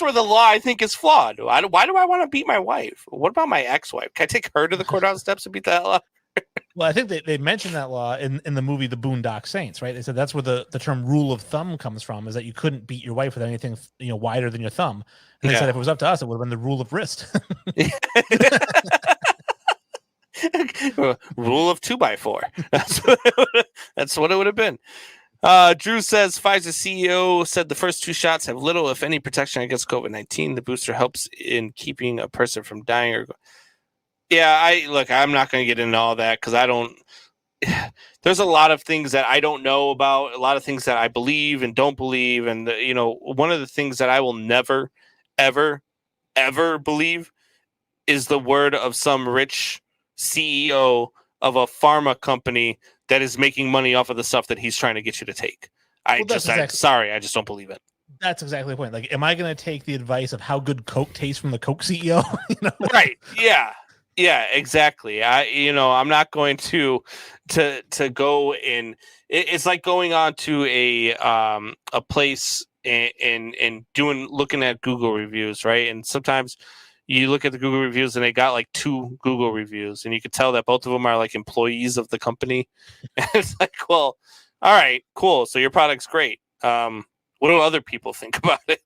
where the law I think is flawed. Why do I want to beat my wife? What about my ex-wife? Can I take her to the courthouse steps and beat the hell out? Well, I think they mentioned that law in the movie The Boondock Saints, right? They said that's where the term rule of thumb comes from, is that you couldn't beat your wife with anything wider than your thumb. And they said if it was up to us, it would have been the rule of wrist. Rule of 2x4. That's what it would have been. Drew says Pfizer CEO said the first 2 shots have little, if any, protection against COVID-19. The booster helps in keeping a person from dying. I'm not going to get into all that because I don't. There's a lot of things that I don't know about. A lot of things that I believe and don't believe, and one of the things that I will never, ever, ever believe is the word of some rich CEO of a pharma company that is making money off of the stuff that he's trying to get you to take. I just don't believe it. That's exactly the point. Like, am I going to take the advice of how good Coke tastes from the Coke CEO? Right. Yeah, exactly. I'm not going to go in. It's like going on to a place and looking at Google reviews, right? And sometimes you look at the Google reviews and they got like 2 Google reviews and you could tell that both of them are like employees of the company. And it's like, well, all right, cool. So your product's great. What do other people think about it?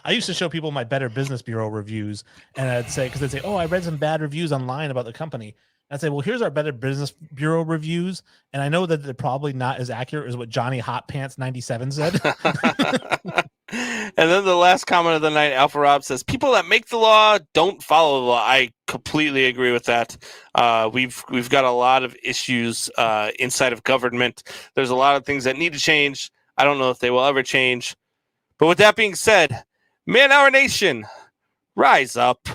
I used to show people my Better Business Bureau reviews, and I'd say, because they'd say, "Oh, I read some bad reviews online about the company." And I'd say, "Well, here's our Better Business Bureau reviews, and I know that they're probably not as accurate as what Johnny Hot Pants 97 said." And then the last comment of the night, Alpha Rob says, "People that make the law don't follow the law." I completely agree with that. We've got a lot of issues inside of government. There's a lot of things that need to change. I don't know if they will ever change. But with that being said, Man Our Nation, rise up.